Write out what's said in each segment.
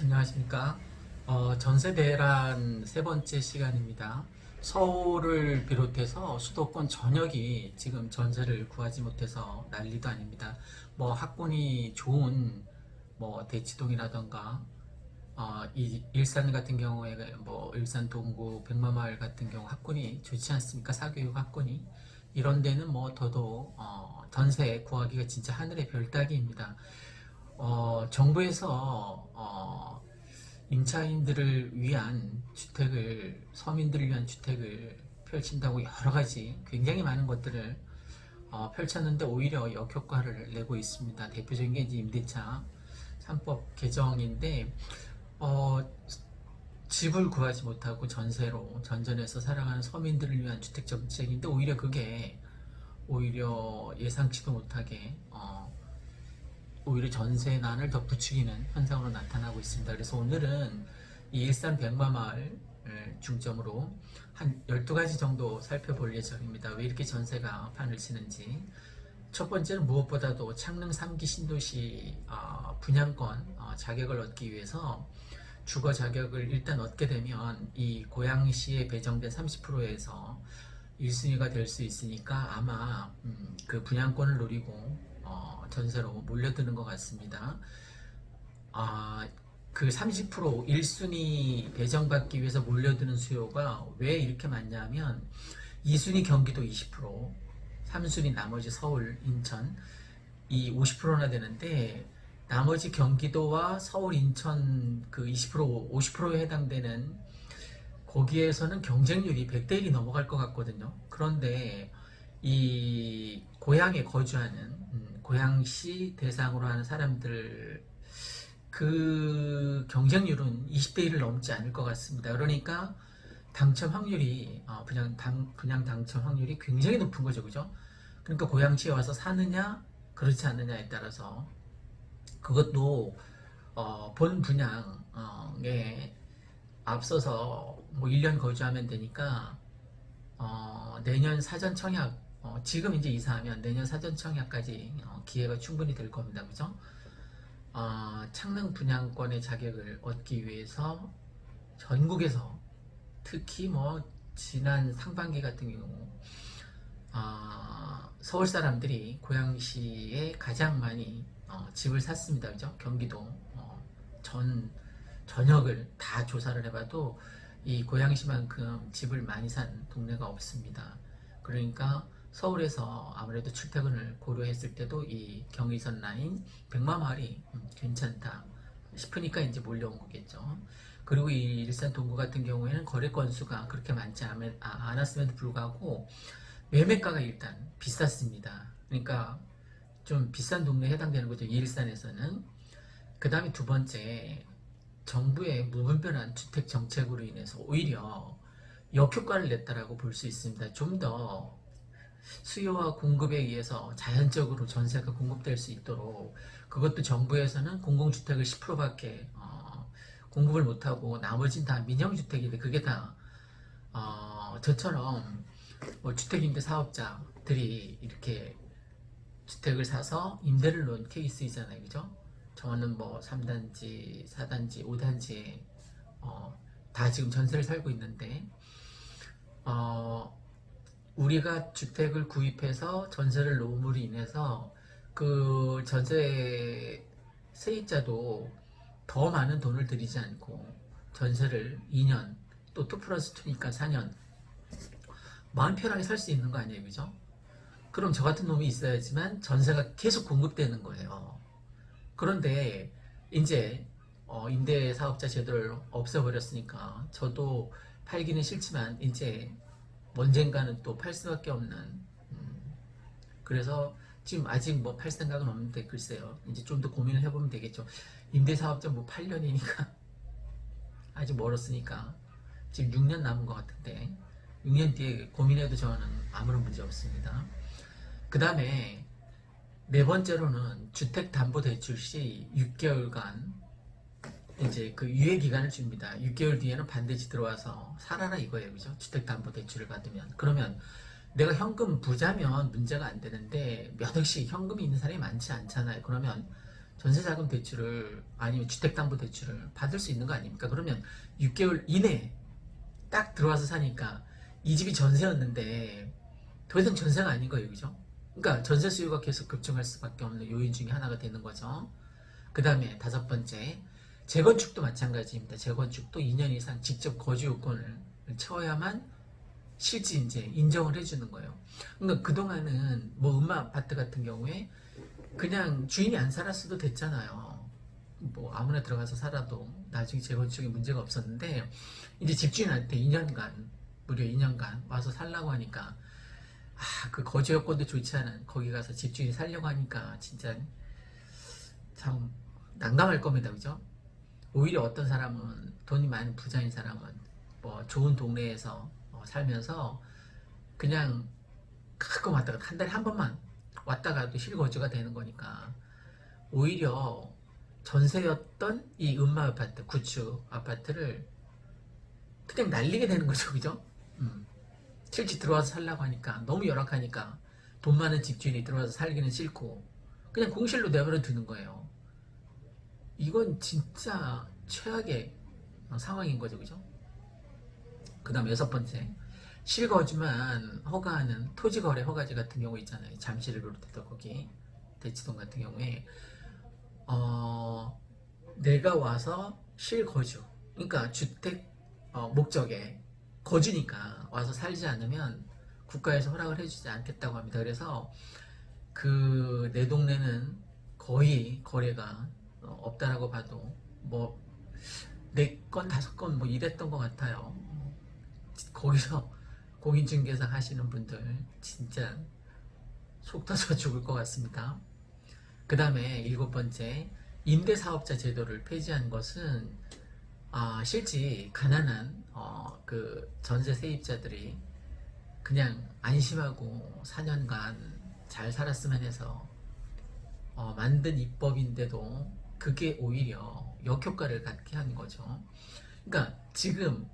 안녕하십니까. 전세 대란 세 번째 시간입니다. 서울을 비롯해서 수도권 전역이 지금 전세를 구하지 못해서 난리도 아닙니다. 뭐 학군이 좋은 뭐 대치동이라던가 이 일산 같은 경우에 뭐 일산 동구 백마마을 같은 경우 학군이 좋지 않습니까? 사교육 학군이 이런 데는 뭐 더더욱 전세 구하기가 진짜 하늘의 별 따기입니다. 정부에서 임차인들을 위한 주택을, 서민들을 위한 주택을 펼친다고 여러 가지 굉장히 많은 것들을 펼쳤는데 오히려 역효과를 내고 있습니다. 대표적인 게 이제 임대차 3법 개정인데, 어, 집을 구하지 못하고 전세로 전전해서 살아가는 서민들을 위한 주택 정책인데 오히려 그게 오히려 예상치도 못하게 오히려 전세난을 더 부추기는 현상으로 나타나고 있습니다. 그래서 오늘은 이 일산 백마마을 중점으로 한 12가지 정도 살펴볼 예정입니다. 왜 이렇게 전세가 판을 치는지. 첫 번째는 무엇보다도 창릉 3기 신도시 분양권 자격을 얻기 위해서 주거 자격을 일단 얻게 되면 이 고양시에 배정된 30%에서 1순위가 될 수 있으니까 아마 그 분양권을 노리고 전세로 몰려드는 것 같습니다. 아, 그 30% 1순위 배정받기 위해서 몰려드는 수요가 왜 이렇게 많냐면 2순위 경기도 20%, 3순위 나머지 서울, 인천 이 50%나 되는데 나머지 경기도와 서울, 인천 그 20%, 50%에 해당되는 거기에서는 경쟁률이 100대 1이 넘어갈 것 같거든요. 그런데 이 고향에 거주하는 고향시 대상으로 하는 사람들 그 경쟁률은 20대 1을 넘지 않을 것 같습니다. 그러니까 당첨 확률이 분양 당첨 확률이 굉장히 높은 거죠, 그죠? 그러니까 고향시에 와서 사느냐 그렇지 않느냐에 따라서 그것도 본 분양에 앞서서 뭐 1년 거주하면 되니까 내년 사전 청약 지금 이제 이사하면 내년 사전 청약까지 기회가 충분히 될 겁니다. 그죠? 창릉 분양권의 자격을 얻기 위해서 전국에서 특히 뭐 지난 상반기 같은 경우 서울 사람들이 고양시에 가장 많이 집을 샀습니다. 그죠? 경기도 전 전역을 다 조사를 해봐도 이 고양시만큼 집을 많이 산 동네가 없습니다. 그러니까 서울에서 아무래도 출퇴근을 고려했을 때도 이 경의선 라인 백마마을이 괜찮다 싶으니까 이제 몰려온 거겠죠. 그리고 이 일산 동구 같은 경우에는 거래 건수가 그렇게 많지 않았음에도 불구하고 매매가가 일단 비쌌습니다. 그러니까 좀 비싼 동네에 해당되는 거죠. 이 일산에서는. 그 다음에 두 번째, 정부의 무분별한 주택 정책으로 인해서 오히려 역효과를 냈다라고 볼 수 있습니다. 좀 더 수요와 공급에 의해서 자연적으로 전세가 공급될 수 있도록 그것도 정부에서는 공공주택을 10%밖에 공급을 못하고 나머지는 다 민영주택인데 그게 다 저처럼 뭐 주택임대 사업자들이 이렇게 주택을 사서 임대를 놓은 케이스이잖아요. 그죠? 저는 뭐 3단지, 4단지, 5단지에 다 지금 전세를 살고 있는데 어, 우리가 주택을 구입해서 전세를 놓음으로 인해서 그 전세 세입자도 더 많은 돈을 들이지 않고 전세를 2년 또 2 플러스 2니까 4년 마음 편하게 살 수 있는 거 아니에요, 그죠? 그럼 저 같은 놈이 있어야지만 전세가 계속 공급되는 거예요. 그런데 이제 임대 사업자 제도를 없애버렸으니까 저도 팔기는 싫지만 이제 언젠가는 또 팔 수밖에 없는 그래서 지금 아직 뭐 팔 생각은 없는데 글쎄요 이제 좀 더 고민을 해보면 되겠죠. 임대 사업자 뭐 8년이니까 아직 멀었으니까 지금 6년 남은 것 같은데 6년 뒤에 고민해도 저는 아무런 문제 없습니다. 그 다음에 네 번째로는 주택담보대출 시 6개월간 이제 그 유예 기간을 줍니다. 6개월 뒤에는 반드시 들어와서 살아라 이거예요, 그죠? 주택담보대출을 받으면 그러면 내가 현금 부자면 문제가 안 되는데 몇 억씩 현금이 있는 사람이 많지 않잖아요. 그러면 전세자금 대출을 아니면 주택담보대출을 받을 수 있는 거 아닙니까? 그러면 6개월 이내에 딱 들어와서 사니까 이 집이 전세였는데 더 이상 전세가 아닌 거예요, 그죠? 그러니까 전세 수요가 계속 급증할 수밖에 없는 요인 중에 하나가 되는 거죠. 그 다음에 다섯 번째, 재건축도 마찬가지입니다. 재건축도 2년 이상 직접 거주 요건을 채워야만 실지 이제 인정을 해주는 거예요. 그러니까 그동안은 뭐 음마 아파트 같은 경우에 그냥 주인이 안 살았어도 됐잖아요. 뭐 아무나 들어가서 살아도 나중에 재건축에 문제가 없었는데 이제 집주인한테 2년간 무려 2년간 와서 살라고 하니까 그 거주 여건도 좋지 않은 거기 가서 집주인이 살려고 하니까 진짜 참 난감할 겁니다, 그죠? 오히려 어떤 사람은 돈이 많은 부자인 사람은 뭐 좋은 동네에서 살면서 그냥 가끔 왔다 갔다 한 달에 한 번만 왔다 가도 실거주가 되는 거니까 오히려 전세였던 이 음마 아파트, 구축 아파트를 그냥 날리게 되는 거죠, 그죠? 실제 들어와서 살라고 하니까 너무 열악하니까 돈 많은 집주인이 들어와서 살기는 싫고 그냥 공실로 내버려 두는 거예요. 이건 진짜 최악의 상황인 거죠, 그죠? 그 다음 여섯 번째, 실거주만 허가하는 토지거래 허가제 같은 경우 있잖아요. 잠실을 비롯해서 거기 대치동 같은 경우에 내가 와서 실거주, 그러니까 주택 목적에 거주니까 와서 살지 않으면 국가에서 허락을 해주지 않겠다고 합니다. 그래서 그 내 동네는 거의 거래가 없다라고 봐도 뭐 4건 5건 뭐 이랬던 것 같아요. 거기서 공인중개사 하시는 분들 진짜 속 터져 죽을 것 같습니다. 그 다음에 일곱 번째, 임대사업자 제도를 폐지한 것은 실제 가난한 그 전세 세입자들이 그냥 안심하고 4년간 잘 살았으면 해서 만든 입법인데도 그게 오히려 역효과를 갖게 한 거죠. 그러니까 지금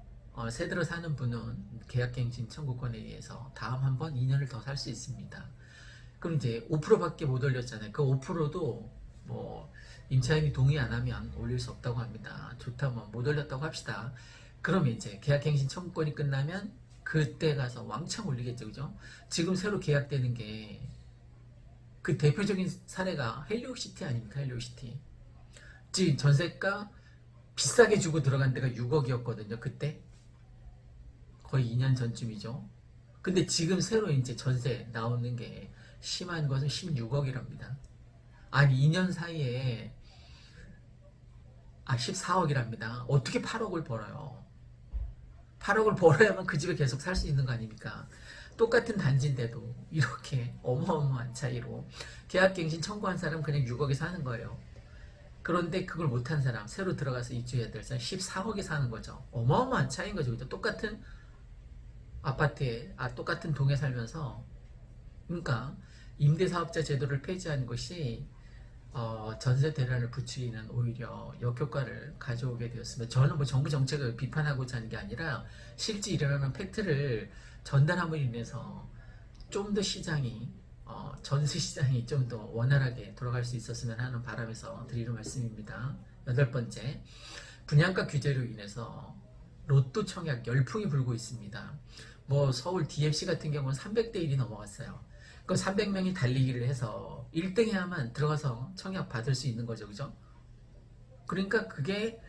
새 들어 사는 분은 계약갱신 청구권에 의해서 다음 한 번 2년을 더 살 수 있습니다. 그럼 이제 5%밖에 못 올렸잖아요. 그 5%도 뭐 임차인이 동의 안 하면 올릴 수 없다고 합니다. 좋다면 못 올렸다고 합시다. 그러면 이제 계약갱신 청구권이 끝나면 그때 가서 왕창 올리겠죠, 그죠? 지금 새로 계약되는 게 그 대표적인 사례가 헬리옥시티 아닙니까? 헬리옥시티. 지금 전세가 비싸게 주고 들어간 데가 6억이었거든요. 그때 거의 2년 전쯤이죠. 근데 지금 새로 이제 전세 나오는 게 심한 것은 16억이랍니다. 아니 2년 사이에 14억이랍니다. 어떻게 8억을 벌어요? 8억을 벌어야만 그 집에 계속 살 수 있는 거 아닙니까? 똑같은 단지인데도 이렇게 어마어마한 차이로 계약갱신 청구한 사람 그냥 6억에 사는 거예요. 그런데 그걸 못한 사람, 새로 들어가서 입주해야 될 사람 14억에 사는 거죠. 어마어마한 차이인 거죠. 그죠? 똑같은 아파트에, 똑같은 동에 살면서. 그러니까 임대사업자 제도를 폐지한 것이 전세 대란을 부추기는 오히려 역효과를 가져오게 되었습니다. 저는 뭐 정부 정책을 비판하고자 하는 게 아니라 실제 일어나는 팩트를 전달함으로 인해서 좀 더 시장이 전세 시장이 좀 더 원활하게 돌아갈 수 있었으면 하는 바람에서 드리는 말씀입니다. 여덟 번째, 분양가 규제로 인해서 로또 청약 열풍이 불고 있습니다. 뭐 서울 DFC 같은 경우는 300대 1이 넘어갔어요. 그 300명이 달리기를 해서 1등 해야만 들어가서 청약 받을 수 있는 거죠, 그죠? 그러니까 그게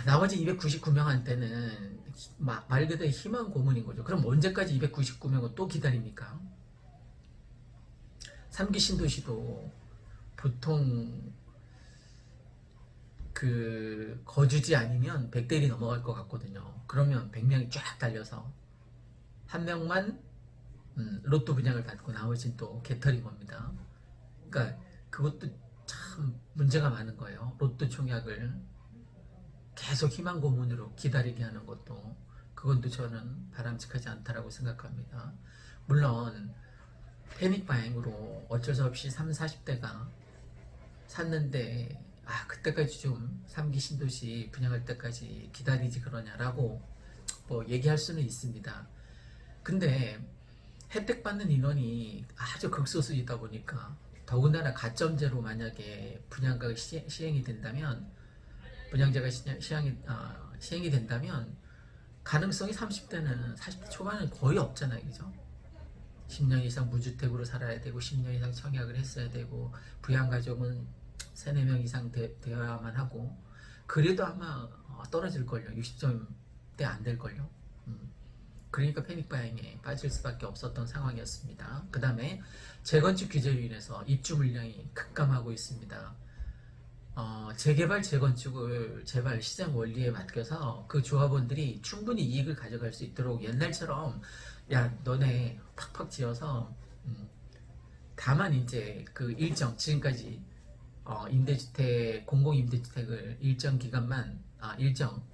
나머지 299명한테는 말 그대로 희망 고문인 거죠. 그럼 언제까지 299명은 또 기다립니까? 3기 신도시도 보통 그 거주지 아니면 100대 1이 넘어갈 것 같거든요. 그러면 100명이 쫙 달려서 한 명만 로또 분양을 받고 나머지는 또 개털인 겁니다. 그러니까 그것도 참 문제가 많은 거예요. 로또 청약을 계속 희망 고문으로 기다리게 하는 것도 그건 또 저는 바람직하지 않다라고 생각합니다. 물론 패닉 바잉으로 어쩔 수 없이 30, 40대가 샀는데 그때까지 좀 3기 신도시 분양할 때까지 기다리지 그러냐라고 뭐 얘기할 수는 있습니다. 근데 혜택 받는 인원이 아주 극소수이다 보니까 더군다나 가점제로 만약에 분양가가 시행이 된다면 분양제가 시행이 된다면 가능성이 30대는 40대 초반은 거의 없잖아요. 그죠? 10년 이상 무주택으로 살아야 되고 10년 이상 청약을 했어야 되고 부양가족은 3, 4명 이상 되어야만 하고 그래도 아마 떨어질걸요. 60점대 안 될걸요. 그러니까 패닉바잉에 빠질 수밖에 없었던 상황이었습니다. 그 다음에 재건축 규제로 인해서 입주 물량이 급감하고 있습니다. 재개발, 재건축을 제발 시장 원리에 맡겨서 그 조합원들이 충분히 이익을 가져갈 수 있도록 옛날처럼 야 너네 팍팍 지어서 다만 이제 그 일정 지금까지 임대주택 공공임대주택을 일정 기간만 일정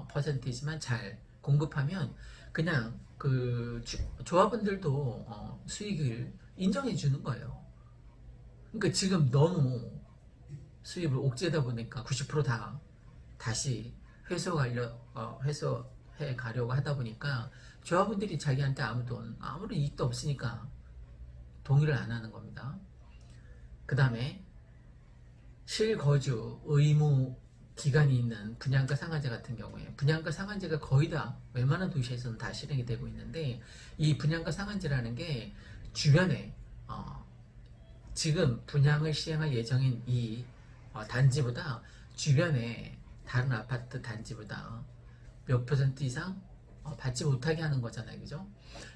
퍼센티지만 잘 공급하면 그냥 그 조합원들도 수익을 인정해 주는 거예요. 그러니까 지금 너무 수입을 옥죄다 보니까 90% 다시 회수해 가려고 하다 보니까 조합원들이 자기한테 아무런 이익도 없으니까 동의를 안 하는 겁니다. 그 다음에 실거주 의무 기간이 있는 분양가 상한제 같은 경우에 분양가 상한제가 거의 다 웬만한 도시에서는 다 실행이 되고 있는데 이 분양가 상한제라는 게 주변에 지금 분양을 시행할 예정인 이 단지보다 주변에 다른 아파트 단지보다 몇 퍼센트 이상 받지 못하게 하는 거잖아요. 그죠?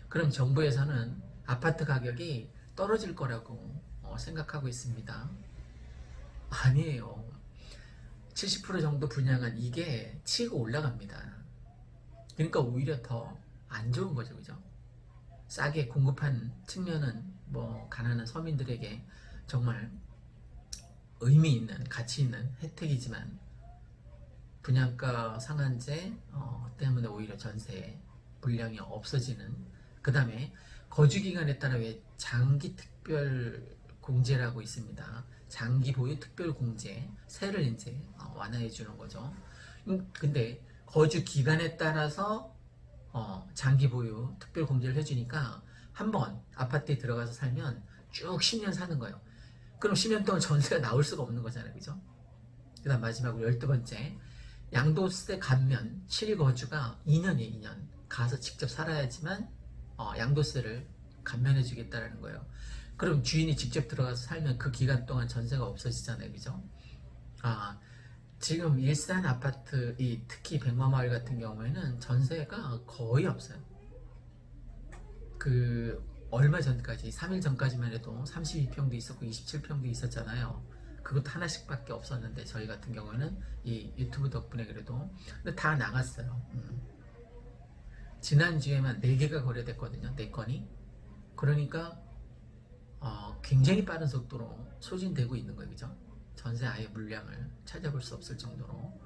그럼 정부에서는 아파트 가격이 떨어질 거라고 생각하고 있습니다. 아니에요. 70% 정도 분양한 이게 치고 올라갑니다. 그러니까 오히려 더 안 좋은 거죠. 그죠? 싸게 공급한 측면은 뭐 가난한 서민들에게 정말 의미 있는 가치 있는 혜택이지만 분양가 상한제 때문에 오히려 전세 물량이 없어지는 그 다음에 거주기간에 따라 왜 장기 특별 공제라고 있습니다. 장기 보유 특별 공제 세를 이제 완화해 주는 거죠. 근데 거주 기간에 따라서 장기 보유 특별 공제를 해주니까 한번 아파트에 들어가서 살면 쭉 10년 사는 거예요. 그럼 10년 동안 전세가 나올 수가 없는 거잖아요. 그죠? 그 다음 마지막으로 12번째 양도세 감면 실거주가 2년이에요. 2년 가서 직접 살아야지만 양도세를 감면해 주겠다라는 거예요. 그럼 주인이 직접 들어가서 살면 그 기간 동안 전세가 없어지잖아요. 그죠? 지금 일산 아파트 특히 백마마을 같은 경우에는 전세가 거의 없어요. 얼마 전까지 3일 전까지만 해도 32평도 있었고 27평도 있었잖아요. 그것도 하나씩밖에 없었는데 저희 같은 경우는 이 유튜브 덕분에 그래도 근데 다 나갔어요. 지난주에만 4개가 거래됐거든요. 4건이. 그러니까 굉장히 빠른 속도로 소진되고 있는 거예요. 그죠? 전세 아예 물량을 찾아볼 수 없을 정도로.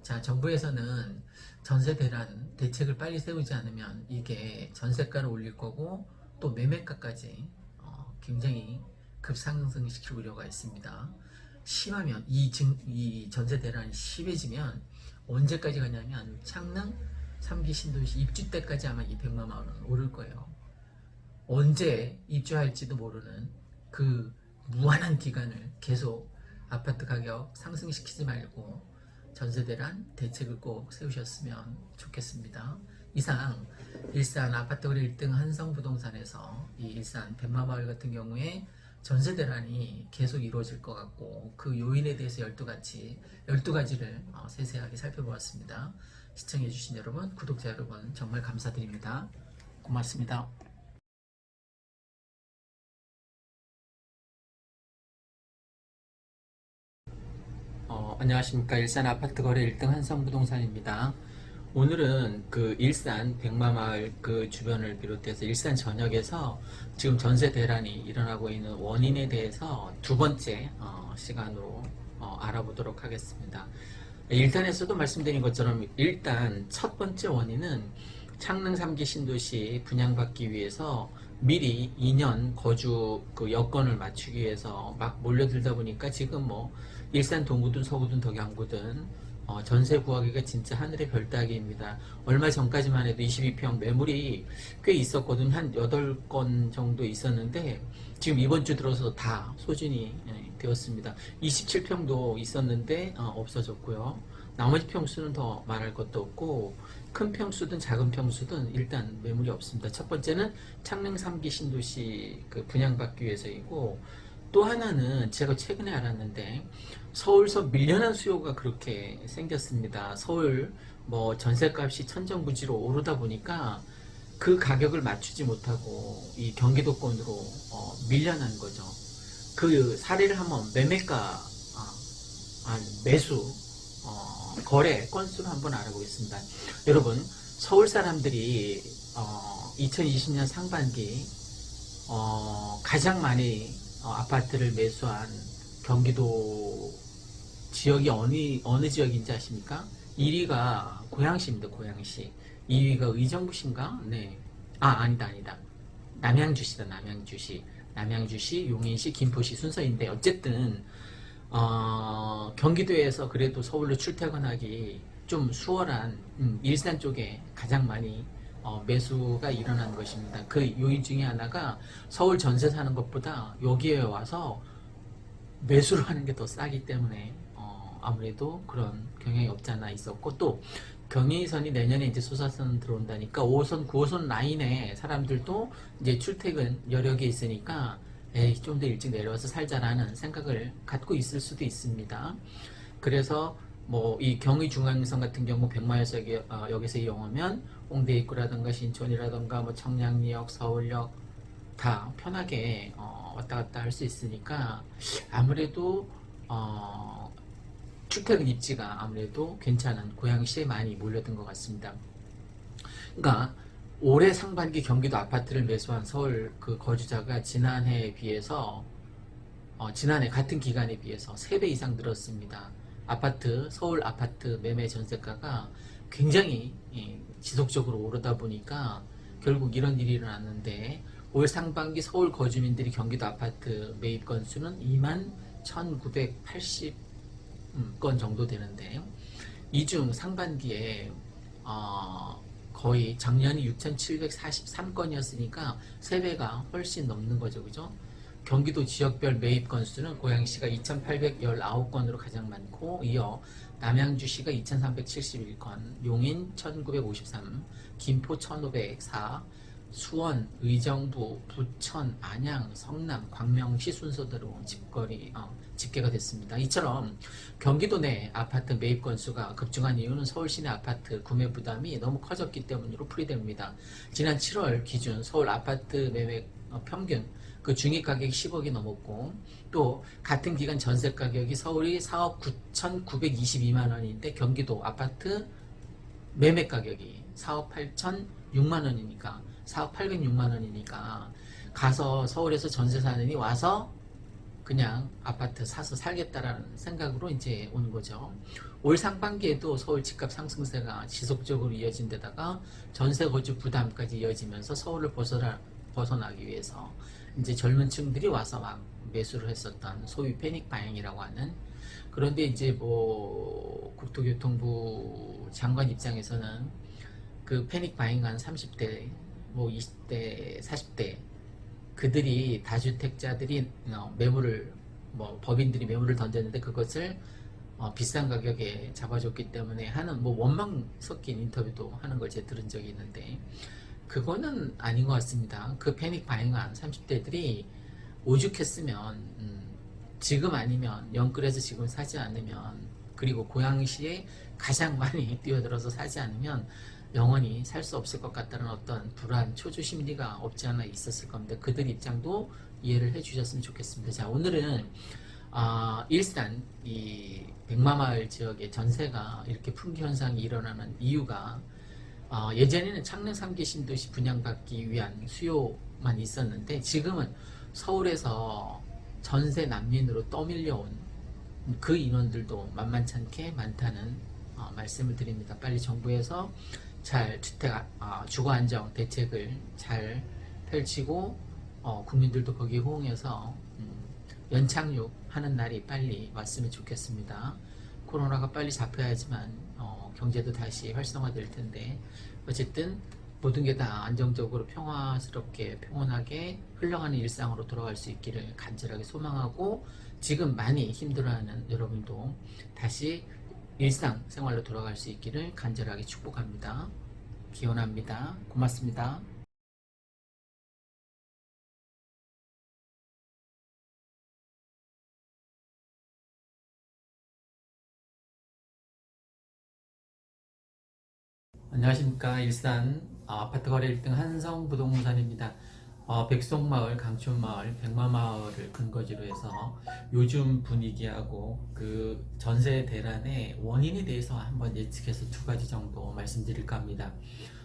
자, 정부에서는 전세 대란 대책을 빨리 세우지 않으면 이게 전세가를 올릴 거고 또 매매가까지 굉장히 급상승시킬 우려가 있습니다. 심하면 이 전세 대란이 심해지면 언제까지 가냐면 창릉 3기 신도시 입주 때까지 아마 이 100만 원은 오를 거예요. 언제 입주할지도 모르는 그 무한한 기간을 계속 아파트 가격 상승시키지 말고 전세 대란 대책을 꼭 세우셨으면 좋겠습니다. 이상 일산 아파트 거래 1등 한성부동산에서 이 일산 백마마을 같은 경우에 전세 대란이 계속 이루어질 것 같고 그 요인에 대해서 12가지를 세세하게 살펴보았습니다. 시청해주신 여러분, 구독자 여러분 정말 감사드립니다. 고맙습니다. 안녕하십니까. 일산 아파트 거래 1등 한성부동산입니다. 오늘은 그 일산 백마마을 그 주변을 비롯해서 일산 전역에서 지금 전세 대란이 일어나고 있는 원인에 대해서 2번째 시간으로 알아보도록 하겠습니다. 1단에서도 말씀드린 것처럼 일단 첫 번째 원인은 창릉 3기 신도시 분양받기 위해서 미리 2년 거주 그 여건을 맞추기 위해서 막 몰려들다 보니까 지금 뭐 일산 동구든 서구든 덕양구든 전세 구하기가 진짜 하늘의 별 따기입니다. 얼마 전까지만 해도 22평 매물이 꽤 있었거든요. 한 8건 정도 있었는데 지금 이번 주 들어서 다 소진이 되었습니다. 27평도 있었는데 없어졌고요. 나머지 평수는 더 말할 것도 없고 큰 평수든 작은 평수든 일단 매물이 없습니다. 첫 번째는 창릉 3기 신도시 그 분양받기 위해서이고, 또 하나는 제가 최근에 알았는데 서울서 밀려난 수요가 그렇게 생겼습니다. 서울 뭐 전셋값이 천정부지로 오르다 보니까 그 가격을 맞추지 못하고 이 경기도권으로 밀려난 거죠. 그 사례를 한번 매매가 매수 거래 건수를 한번 알아보겠습니다. 여러분, 서울 사람들이 2020년 상반기 가장 많이 아파트를 매수한 경기도 지역이 어느 지역인지 아십니까? 1위가 고양시입니다. 고양시. 2위가 의정부신가? 네. 아니다. 남양주시다. 남양주시, 용인시, 김포시 순서인데, 어쨌든 경기도에서 그래도 서울로 출퇴근하기 좀 수월한 일산 쪽에 가장 많이 매수가 일어난 것입니다. 그 요인 중에 하나가 서울 전세 사는 것보다 여기에 와서 매수를 하는 게 더 싸기 때문에 아무래도 그런 경향이 없지 않아 있었고, 또 경의선이 내년에 이제 소사선 들어온다니까 5호선, 9호선 라인에 사람들도 이제 출퇴근 여력이 있으니까 좀 더 일찍 내려와서 살자라는 생각을 갖고 있을 수도 있습니다. 그래서 뭐 이 경의중앙선 같은 경우 백마역에서 이용하면 홍대 입구라든가 신촌이라든가 뭐 청량리역, 서울역 다 편하게 왔다 갔다 할 수 있으니까 아무래도 출퇴근 입지가 아무래도 괜찮은 고양시에 많이 몰려든 것 같습니다. 그러니까 올해 상반기 경기도 아파트를 매수한 서울 그 거주자가 지난해에 비해서 지난해 같은 기간에 비해서 3배 이상 늘었습니다. 서울 아파트 매매 전세가가 굉장히 지속적으로 오르다 보니까 결국 이런 일이 일어났는데, 올 상반기 서울 거주민들이 경기도 아파트 매입 건수는 21,980건 정도 되는데, 이 중 상반기에 거의 작년이 6,743건이었으니까 3배가 훨씬 넘는 거죠. 그죠? 경기도 지역별 매입 건수는 고양시가 2,819건으로 가장 많고, 이어 남양주시가 2,371건, 용인 1,953, 김포 1,504, 수원, 의정부, 부천, 안양, 성남, 광명시 순서대로 집계가 됐습니다. 이처럼 경기도 내 아파트 매입 건수가 급증한 이유는 서울 시내 아파트 구매 부담이 너무 커졌기 때문으로 풀이됩니다. 지난 7월 기준 서울 아파트 매매 평균 그 중위 가격이 10억이 넘었고, 또 같은 기간 전세 가격이 서울이 4억 9,922만 원인데 경기도 아파트 매매 가격이 4억 8,006만 원이니까 4억 806만 원이니까 가서 서울에서 전세 사느니 와서 그냥 아파트 사서 살겠다라는 생각으로 이제 온 거죠. 올 상반기에도 서울 집값 상승세가 지속적으로 이어진 데다가 전세 거주 부담까지 이어지면서 서울을 벗어나기 위해서 이제 젊은 층들이 와서 막 매수를 했었던 소위 패닉 바잉이라고 하는. 그런데 이제 뭐 국토교통부 장관 입장에서는 그 패닉 바잉한 30대 뭐 20대 40대 그들이 다주택자들이 매물을 법인들이 매물을 던졌는데 그것을 비싼 가격에 잡아줬기 때문에 하는 뭐 원망 섞인 인터뷰도 하는 걸 제가 들은 적이 있는데, 그거는 아닌 것 같습니다. 그 패닉 바잉한 30대들이 오죽했으면 지금 아니면 영끌에서 지금 사지 않으면, 그리고 고양시에 가장 많이 뛰어들어서 사지 않으면 영원히 살 수 없을 것 같다는 어떤 불안, 초조 심리가 없지 않아 있었을 겁니다. 그들 입장도 이해를 해주셨으면 좋겠습니다. 자, 오늘은 일산 이 백마마을 지역의 전세가 이렇게 풍기 현상이 일어나는 이유가, 예전에는 창릉 3기 신도시 분양받기 위한 수요만 있었는데 지금은 서울에서 전세 난민으로 떠밀려온 그 인원들도 만만찮게 많다는 말씀을 드립니다. 빨리 정부에서 잘 주거 안정 대책을 잘 펼치고 국민들도 거기에 호응해서 연착륙 하는 날이 빨리 왔으면 좋겠습니다. 코로나가 빨리 잡혀야지만 경제도 다시 활성화될 텐데 어쨌든 모든 게 다 안정적으로 평화스럽게 평온하게 흘러가는 일상으로 돌아갈 수 있기를 간절하게 소망하고 지금 많이 힘들어하는 여러분도 다시 일상생활로 돌아갈 수 있기를 간절하게 축복합니다. 기원합니다. 고맙습니다. 안녕하십니까. 일산 아파트 거래 1등 한성부동산입니다. 백송마을, 강촌마을, 백마마을을 근거지로 해서 요즘 분위기하고 그 전세 대란의 원인에 대해서 한번 예측해서 두 가지 정도 말씀드릴까 합니다.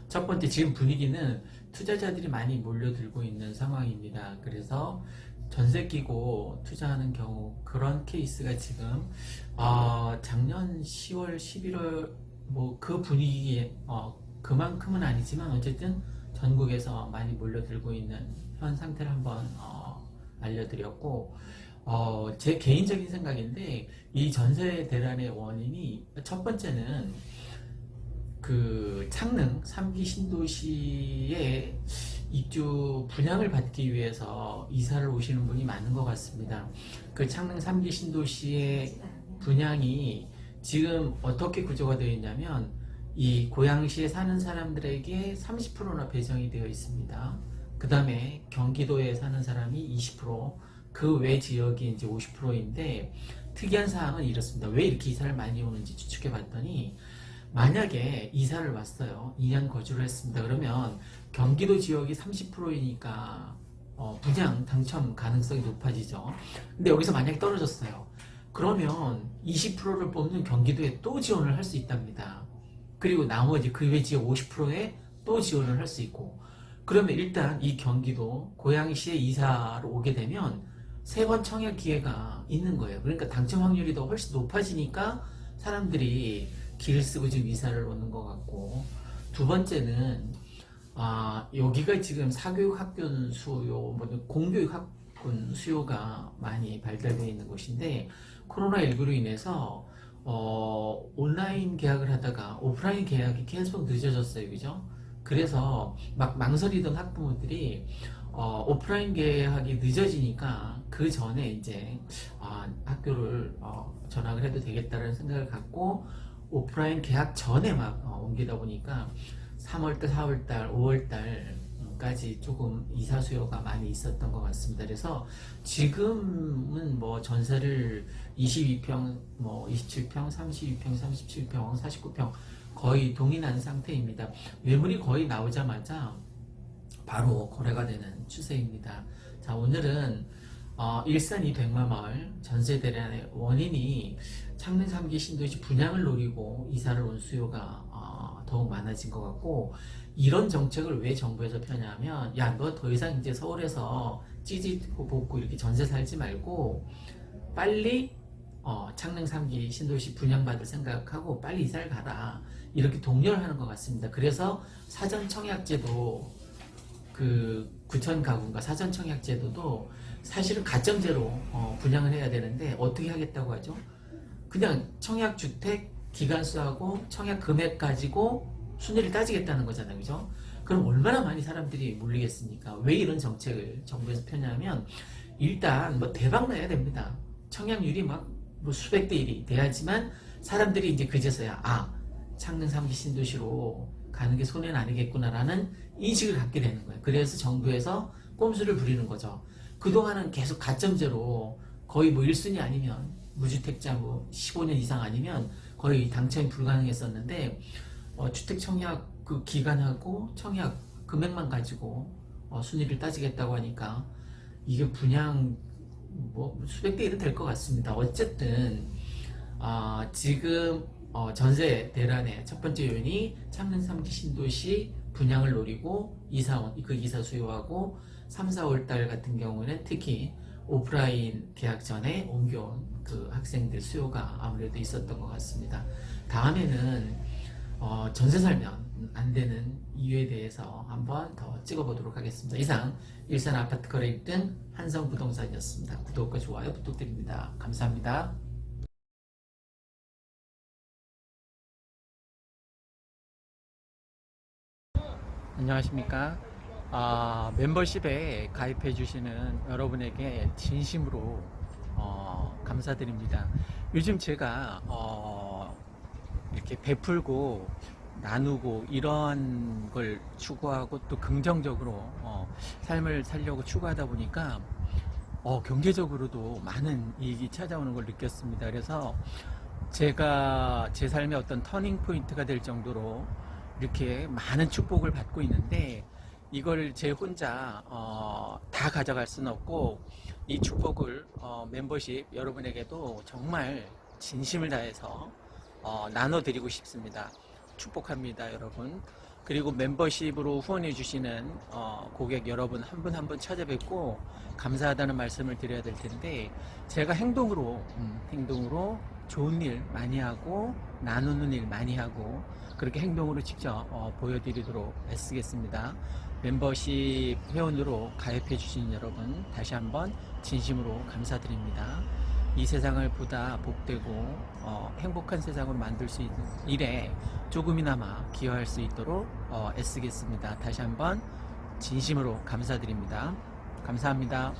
첫 번째, 지금 분위기는 투자자들이 많이 몰려들고 있는 상황입니다. 그래서 전세 끼고 투자하는 경우 그런 케이스가 지금 작년 10월, 11월 뭐 그 분위기에 그만큼은 아니지만 어쨌든 전국에서 많이 몰려들고 있는 현 상태를 한번 알려드렸고 제 개인적인 생각인데 이 전세 대란의 원인이 첫 번째는 그 창릉 3기 신도시에 입주 분양을 받기 위해서 이사를 오시는 분이 많은 것 같습니다. 그 창릉 3기 신도시의 분양이 지금 어떻게 구조가 되어 있냐면 이 고양시에 사는 사람들에게 30%나 배정이 되어 있습니다. 그 다음에 경기도에 사는 사람이 20%, 그 외 지역이 이제 50%인데 특이한 사항은 이렇습니다. 왜 이렇게 이사를 많이 오는지 추측해 봤더니 만약에 이사를 왔어요. 2년 거주를 했습니다. 그러면 경기도 지역이 30%이니까 분양 당첨 가능성이 높아지죠. 근데 여기서 만약에 떨어졌어요. 그러면 20%를 뽑는 경기도에 또 지원을 할 수 있답니다. 그리고 나머지 그 외 지역 50%에 또 지원을 할 수 있고 그러면 일단 이 경기도 고양시에 이사로 오게 되면 세 번 청약 기회가 있는 거예요. 그러니까 당첨 확률이 더 훨씬 높아지니까 사람들이 길을 쓰고 지금 이사를 오는 것 같고 두 번째는 여기가 지금 사교육 학군 수요, 공교육 학군 수요가 많이 발달되어 있는 곳인데 코로나19로 인해서 온라인 계약을 하다가 오프라인 계약이 계속 늦어졌어요. 그죠? 그래서 막 망설이던 학부모들이 오프라인 계약이 늦어지니까 그 전에 이제 학교를 전학을 해도 되겠다는 생각을 갖고 오프라인 계약 전에 막 옮기다 보니까 3월달, 4월달, 5월달까지 조금 이사 수요가 많이 있었던 것 같습니다. 그래서 지금은 뭐 전세를 22평, 뭐 27평, 32평, 37평, 49평 거의 동일한 상태입니다. 매물이 거의 나오자마자 바로 거래가 되는 추세입니다. 자, 오늘은 일산 이 백마마을 전세 대란의 원인이 창릉 3기 신도시 분양을 노리고 이사를 온 수요가 더욱 많아진 것 같고 이런 정책을 왜 정부에서 펴냐면 야, 너 더 이상 이제 서울에서 찌짓고 볶고 이렇게 전세 살지 말고 빨리 창릉 3기 신도시 분양받을 생각하고 빨리 이사를 가라 이렇게 독려를 하는 것 같습니다. 그래서 사전 청약제도 그 구천 가구인가 사전 청약제도도 사실은 가점제로 분양을 해야 되는데 어떻게 하겠다고 하죠? 그냥 청약주택 기간수하고 청약 금액 가지고 순위를 따지겠다는 거잖아요. 그죠? 그럼 얼마나 많이 사람들이 몰리겠습니까? 왜 이런 정책을 정부에서 펴냐면 일단 뭐 대박 나야 됩니다. 청약률이 막 뭐 수백 대 1이 돼야지만 사람들이 이제 그제서야 창릉 3기 신도시로 가는 게 손해는 아니겠구나라는 인식을 갖게 되는 거예요. 그래서 정부에서 꼼수를 부리는 거죠. 그동안은 계속 가점제로 거의 뭐 1순위 아니면 무주택자 뭐 15년 이상 아니면 거의 당첨이 불가능했었는데 주택 청약 그 기간하고 청약 금액만 가지고 순위를 따지겠다고 하니까 이게 분양 뭐 수백 대 1은 될 것 같습니다. 어쨌든 지금 전세 대란의 첫 번째 요인이 창릉 3기 신도시 분양을 노리고 그 이사 수요하고 3, 4월 달 같은 경우는 특히 오프라인 계약 전에 옮겨온 그 학생들 수요가 아무래도 있었던 것 같습니다. 다음에는 전세 살면 안 되는 이유에 대해서 한번 더 찍어보도록 하겠습니다. 이상 일산 아파트 거래 1등 한성부동산이었습니다. 구독과 좋아요 부탁드립니다. 감사합니다. 안녕하십니까. 멤버십에 가입해 주시는 여러분에게 진심으로 감사드립니다. 요즘 제가 이렇게 베풀고 나누고 이런 걸 추구하고 또 긍정적으로 삶을 살려고 추구하다 보니까 경제적으로도 많은 이익이 찾아오는 걸 느꼈습니다. 그래서 제가 제 삶의 어떤 터닝 포인트가 될 정도로 이렇게 많은 축복을 받고 있는데, 이걸 제 혼자 다 가져갈 수는 없고, 이 축복을 멤버십 여러분에게도 정말 진심을 다해서 나눠드리고 싶습니다. 축복합니다, 여러분. 그리고 멤버십으로 후원해 주시는 고객 여러분 한 분 한 분 찾아뵙고 감사하다는 말씀을 드려야 될 텐데, 제가 행동으로 좋은 일 많이 하고 나누는 일 많이 하고 그렇게 행동으로 직접 보여드리도록 애쓰겠습니다. 멤버십 회원으로 가입해 주신 여러분 다시 한번 진심으로 감사드립니다. 이 세상을 보다 복되고 행복한 세상으로 만들 수 있는 일에 조금이나마 기여할 수 있도록 애쓰겠습니다. 다시 한번 진심으로 감사드립니다. 감사합니다.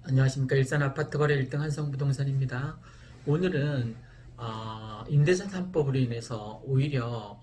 안녕하십니까. 일산 아파트 거래 1등 한성부동산입니다. 오늘은 임대차 3법으로 인해서 오히려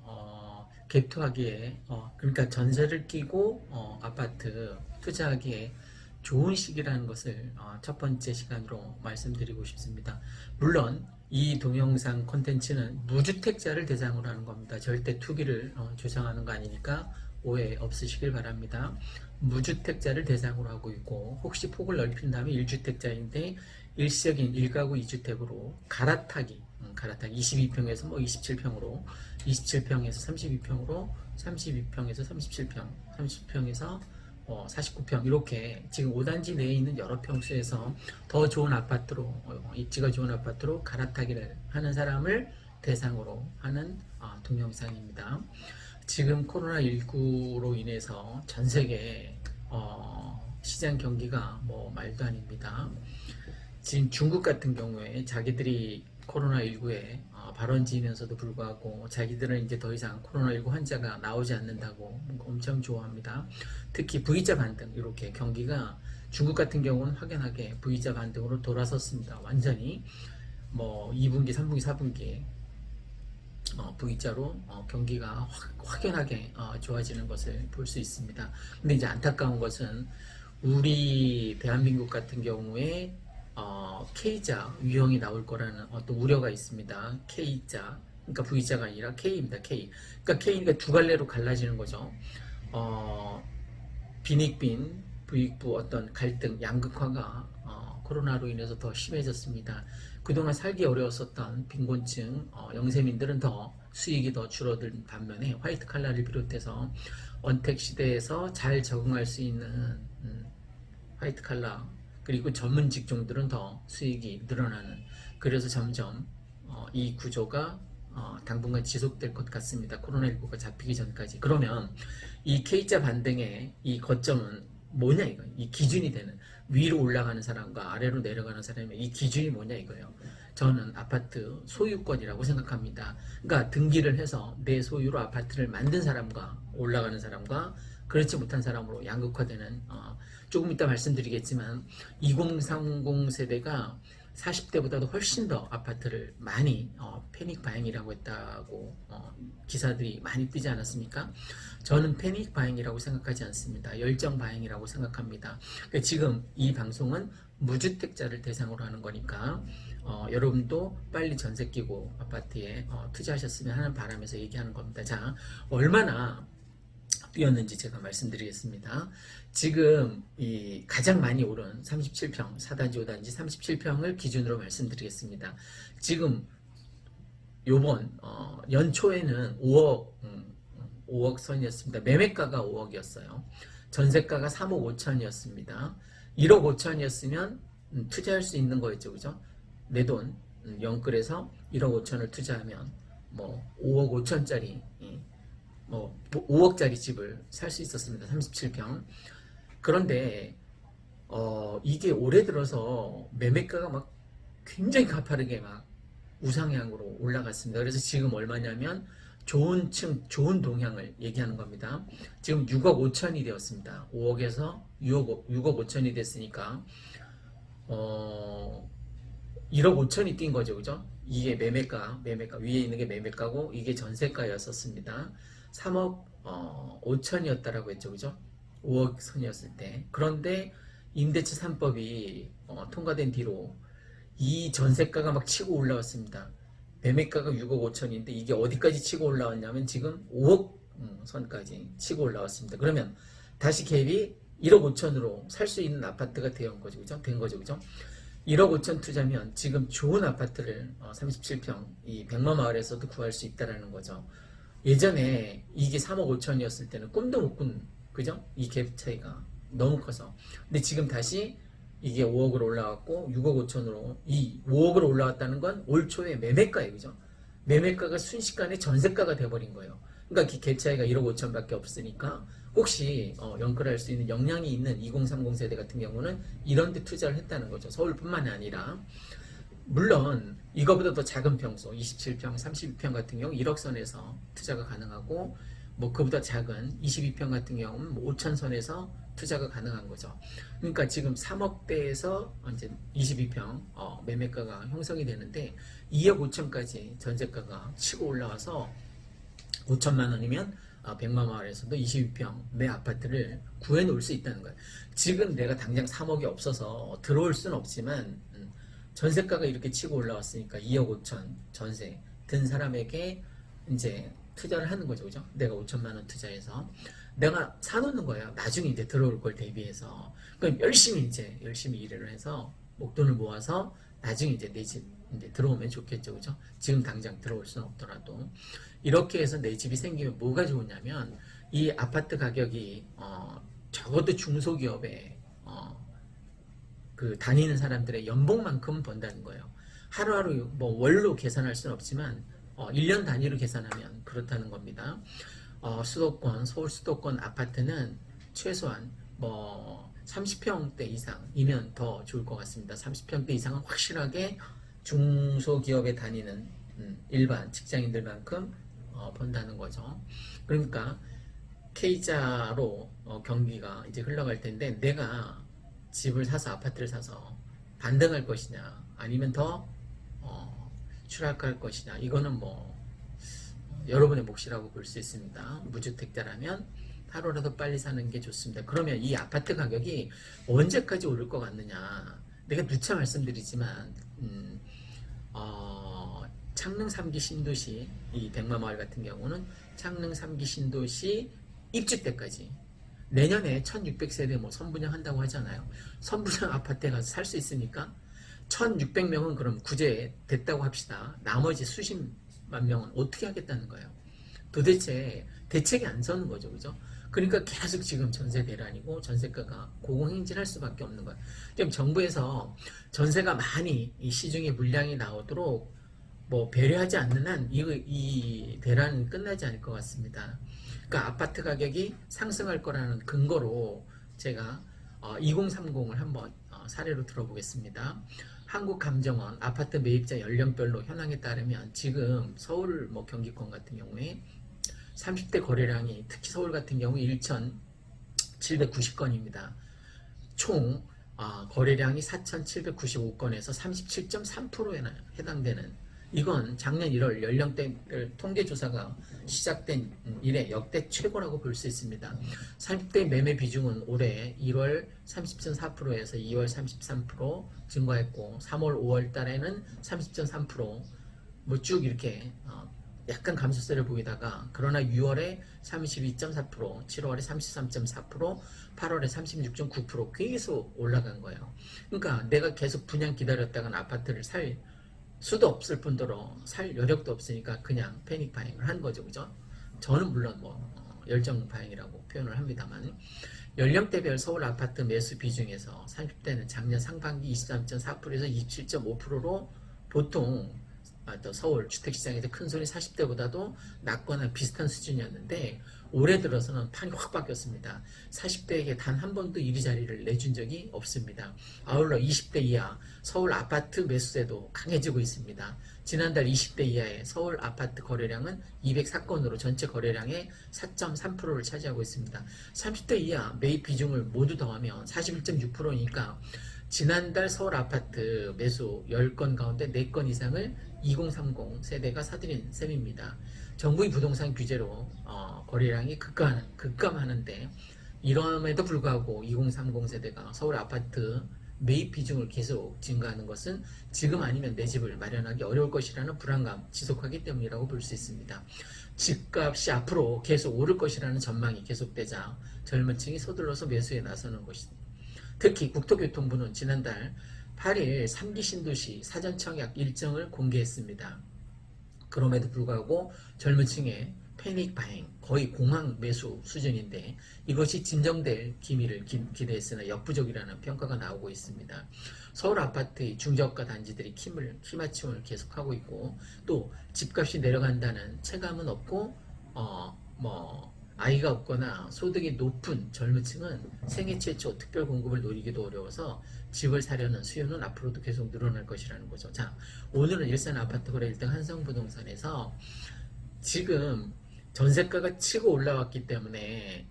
개투하기에 그러니까 전세를 끼고 아파트 투자하기에 좋은 시기라는 것을 첫 번째 시간으로 말씀드리고 싶습니다. 물론 이 동영상 콘텐츠는 무주택자를 대상으로 하는 겁니다. 절대 투기를 조장하는 거 아니니까 오해 없으시길 바랍니다. 무주택자를 대상으로 하고 있고, 혹시 폭을 넓힌다면 1주택자인데 일시적인 1가구 2주택으로 갈아타기 22평에서 27평으로, 27평에서 32평으로, 32평에서 37평, 30평에서 49평, 이렇게 지금 5단지 내에 있는 여러 평수에서 더 좋은 아파트로, 입지가 좋은 아파트로 갈아타기를 하는 사람을 대상으로 하는 동영상입니다. 지금 코로나19로 인해서 전 세계 시장 경기가 말도 아닙니다. 지금 중국 같은 경우에 자기들이 코로나19에 발원지이면서도 불구하고 자기들은 이제 더 이상 코로나19 환자가 나오지 않는다고 엄청 좋아합니다. 특히 V자 반등, 이렇게 경기가 중국 같은 경우는 확연하게 V자 반등으로 돌아섰습니다. 완전히 2분기, 3분기, 4분기에 V자로 경기가 확연하게 좋아지는 것을 볼 수 있습니다. 근데 이제 안타까운 것은 우리 대한민국 같은 경우에 K자 유형이 나올 거라는 어떤 우려가 있습니다. K자, 그러니까 V자가 아니라 K입니다. K. 그러니까 K니까 두 갈래로 갈라지는 거죠. 빈익빈, 부익부 어떤 갈등, 양극화가 코로나로 인해서 더 심해졌습니다. 그동안 살기 어려웠었던 빈곤층 영세민들은 더 수익이 더 줄어든 반면에 화이트 칼라를 비롯해서 언택 시대에서 잘 적응할 수 있는 화이트 칼라, 그리고 전문 직종들은 더 수익이 늘어나는, 그래서 점점 이 구조가 당분간 지속될 것 같습니다. 코로나19가 잡히기 전까지. 그러면 이 K자 반등의 이 거점은 뭐냐 이거, 이 기준이 되는, 위로 올라가는 사람과 아래로 내려가는 사람의 이 기준이 뭐냐 이거예요. 저는 아파트 소유권이라고 생각합니다. 그러니까 등기를 해서 내 소유로 아파트를 만든 사람과 올라가는 사람과 그렇지 못한 사람으로 양극화되는, 조금 이따 말씀드리겠지만 2030 세대가 40대보다도 훨씬 더 아파트를 많이 패닉 바잉이라고 했다고 기사들이 많이 뜨지 않았습니까? 저는 패닉 바잉이라고 생각하지 않습니다. 열정 바잉이라고 생각합니다. 그러니까 지금 이 방송은 무주택자를 대상으로 하는 거니까 여러분도 빨리 전세 끼고 아파트에 투자하셨으면 하는 바람에서 얘기하는 겁니다. 자, 얼마나 뛰었는지 제가 말씀드리겠습니다. 지금 이 가장 많이 오른 37평, 4단지, 5단지 37평을 기준으로 말씀드리겠습니다. 지금 요번 연초에는 5억 선이었습니다. 매매가가 5억이었어요. 전세가가 3억 5천이었습니다. 1억 5천이었으면 투자할 수 있는 거였죠. 그죠? 내 돈 영끌해서 1억 5천을 투자하면 5억 5천짜리 5억짜리 집을 살 수 있었습니다. 37평. 그런데 이게 올해 들어서 매매가가 막 굉장히 가파르게 막 우상향으로 올라갔습니다. 그래서 지금 얼마냐면 좋은 좋은 동향을 얘기하는 겁니다. 지금 6억 5천이 되었습니다. 5억에서 6억 5천이 됐으니까 1억 5천이 뛴 거죠. 그죠? 이게 매매가 위에 있는 게 매매가고 이게 전세가였었습니다. 3억 5천이었다라고 했죠. 그죠? 5억 선이었을 때. 그런데 임대차 3법이 통과된 뒤로 이 전세가가 막 치고 올라왔습니다. 매매가가 6억 5천인데 이게 어디까지 치고 올라왔냐면 지금 5억 선까지 치고 올라왔습니다. 그러면 다시 갭이 1억 5천으로 살 수 있는 아파트가 된 거죠. 그죠? 1억 5천 투자면 지금 좋은 아파트를 37평 이 백마마을에서도 구할 수 있다라는 거죠. 예전에 이게 3억 5천이었을 때는 꿈도 못 꾼, 그죠? 이 갭 차이가 너무 커서. 근데 지금 다시 이게 5억으로 올라왔고 6억 5천으로 이 5억으로 올라왔다는 건 올 초에 매매가예요. 그죠? 매매가가 순식간에 전세가가 돼버린 거예요. 그러니까 갭 차이가 1억 5천밖에 없으니까 혹시 연끌할 수 있는 역량이 있는 2030 세대 같은 경우는 이런 데 투자를 했다는 거죠. 서울뿐만이 아니라 물론 이거보다 더 작은 평수 27평, 32평 같은 경우 1억 선에서 투자가 가능하고 뭐 그보다 작은 22평 같은 경우는 뭐 5천 선에서 투자가 가능한 거죠. 그러니까 지금 3억대에서 이제 22평 매매가가 형성이 되는데 2억 5천까지 전세가가 치고 올라와서 5천만 원이면 백마마을에서도 22평 내 아파트를 구해놓을 수 있다는 거예요. 지금 내가 당장 3억이 없어서 들어올 수는 없지만 전세가가 이렇게 치고 올라왔으니까 2억 5천 전세 든 사람에게 이제 투자를 하는 거죠. 그죠? 내가 5천만 원 투자해서 내가 사놓는 거예요. 나중에 이제 들어올 걸 대비해서. 그럼 열심히 일을 해서 목돈을 모아서 나중에 이제 내 집 이제 들어오면 좋겠죠. 그죠? 지금 당장 들어올 수는 없더라도. 이렇게 해서 내 집이 생기면 뭐가 좋으냐면 이 아파트 가격이 적어도 중소기업에 그 다니는 사람들의 연봉만큼 번다는 거예요. 하루하루 뭐 월로 계산할 수는 없지만 1년 단위로 계산하면 그렇다는 겁니다. 수도권, 서울 수도권 아파트는 최소한 뭐 30평대 이상이면 더 좋을 것 같습니다. 30평대 이상은 확실하게 중소기업에 다니는 일반 직장인들만큼 번다는 거죠. 그러니까 K자로 경기가 이제 흘러갈 텐데 내가 집을 사서 아파트를 사서 반등할 것이냐 아니면 더 추락할 것이냐 이거는 뭐 여러분의 몫이라고 볼 수 있습니다. 무주택자라면 하루라도 빨리 사는 게 좋습니다. 그러면 이 아파트 가격이 언제까지 오를 것 같느냐 내가 누차 말씀드리지만 창릉 3기 신도시 이 백마마을 같은 경우는 창릉 3기 신도시 입주 때까지 내년에 1600세대 뭐 선분양 한다고 하잖아요. 선분양 아파트에 가서 살 수 있으니까 1600명은 그럼 구제 됐다고 합시다. 나머지 수십만 명은 어떻게 하겠다는 거예요. 도대체 대책이 안 서는 거죠. 그죠? 그러니까 계속 지금 전세 대란이고 전세가가 고공행진할 수밖에 없는 거예요. 지금 정부에서 전세가 많이 이 시중에 물량이 나오도록 뭐 배려하지 않는 한 이 대란은 끝나지 않을 것 같습니다. 그러니까 아파트 가격이 상승할 거라는 근거로 제가 2030을 한번 사례로 들어보겠습니다. 한국감정원 아파트 매입자 연령별로 현황에 따르면 지금 서울 뭐 경기권 같은 경우에 30대 거래량이 특히 서울 같은 경우 1,790건입니다. 총 거래량이 4,795건에서 37.3%에 해당되는 이건 작년 1월 연령대별 통계조사가 시작된 이래 역대 최고라고 볼 수 있습니다. 30대 매매 비중은 올해 1월 30.4%에서 2월 33% 증가했고 3월 5월 달에는 30.3% 뭐 쭉 이렇게 약간 감소세를 보이다가 그러나 6월에 32.4%, 7월에 33.4%, 8월에 36.9% 계속 올라간 거예요. 그러니까 내가 계속 분양 기다렸다간 아파트를 살 수도 없을 뿐더러 살 여력도 없으니까 그냥 패닉 바잉을 한 거죠. 그죠? 저는 물론 뭐 열정 바잉이라고 표현을 합니다만 연령대별 서울 아파트 매수 비중에서 30대는 작년 상반기 23.4%에서 27.5%로 보통 또 서울 주택시장에서 큰소리 40대보다도 낮거나 비슷한 수준이었는데 올해 들어서는 판이 확 바뀌었습니다. 40대에게 단 한 번도 이리자리를 내준 적이 없습니다. 아울러 20대 이하 서울 아파트 매수세도 강해지고 있습니다. 지난달 20대 이하의 서울 아파트 거래량은 204건으로 전체 거래량의 4.3%를 차지하고 있습니다. 30대 이하 매입 비중을 모두 더하면 41.6%니까 지난달 서울 아파트 매수 10건 가운데 4건 이상을 2030 세대가 사들인 셈입니다. 정부의 부동산 규제로 거래량이 급감하는데 이럼에도 불구하고 2030 세대가 서울 아파트 매입 비중을 계속 증가하는 것은 지금 아니면 내 집을 마련하기 어려울 것이라는 불안감 지속하기 때문이라고 볼 수 있습니다. 집값이 앞으로 계속 오를 것이라는 전망이 계속되자 젊은 층이 서둘러서 매수에 나서는 것입니다. 특히 국토교통부는 지난달 8일 3기 신도시 사전청약 일정을 공개했습니다. 그럼에도 불구하고 젊은 층의 패닉 바행, 거의 공황 매수 수준인데 이것이 진정될 기미를 기대했으나 역부족이라는 평가가 나오고 있습니다. 서울 아파트의 중저가 단지들이 키맞춤을 계속하고 있고 또 집값이 내려간다는 체감은 없고 아이가 없거나 소득이 높은 젊은 층은 생애 최초 특별 공급을 노리기도 어려워서 집을 사려는 수요는 앞으로도 계속 늘어날 것이라는 거죠. 자, 오늘은 일산 아파트 거래 1등 한성부동산에서 지금 전세가가 치고 올라왔기 때문에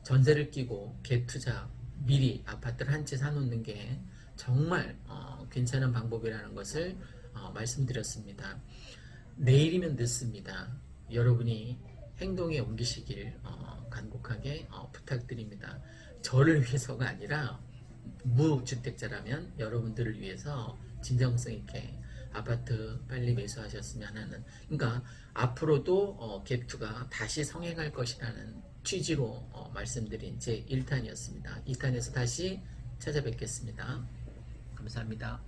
전세를 끼고 갭투자 미리 아파트를 한 채 사놓는 게 정말 괜찮은 방법이라는 것을 말씀드렸습니다. 내일이면 늦습니다. 여러분이 행동에 옮기시길 간곡하게 부탁드립니다. 저를 위해서가 아니라 무주택자라면 여러분들을 위해서 진정성 있게 아파트 빨리 매수하셨으면 하는, 그러니까 앞으로도 갭투가 다시 성행할 것이라는 취지로 말씀드린 제 1탄이었습니다. 2탄에서 다시 찾아뵙겠습니다. 감사합니다.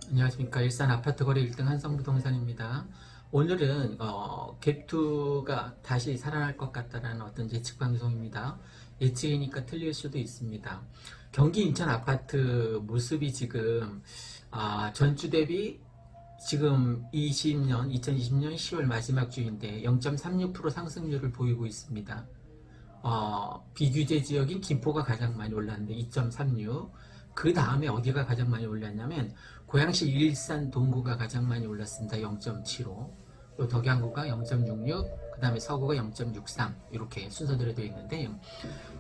안녕하십니까. 일산 아파트 거래 1등 한성부동산입니다. 오늘은 갭투가 다시 살아날 것 같다는 어떤 예측 방송입니다. 예측이니까 틀릴 수도 있습니다. 경기 인천 아파트 모습이 지금 전주 대비 지금 2020년 10월 마지막 주인데 0.36% 상승률을 보이고 있습니다. 비규제 지역인 김포가 가장 많이 올랐는데 2.36. 그 다음에 어디가 가장 많이 올랐냐면 고양시 일산 동구가 가장 많이 올랐습니다. 0.75. 또 덕양구가 0.66, 그 다음에 서구가 0.63 이렇게 순서대로 되어 있는데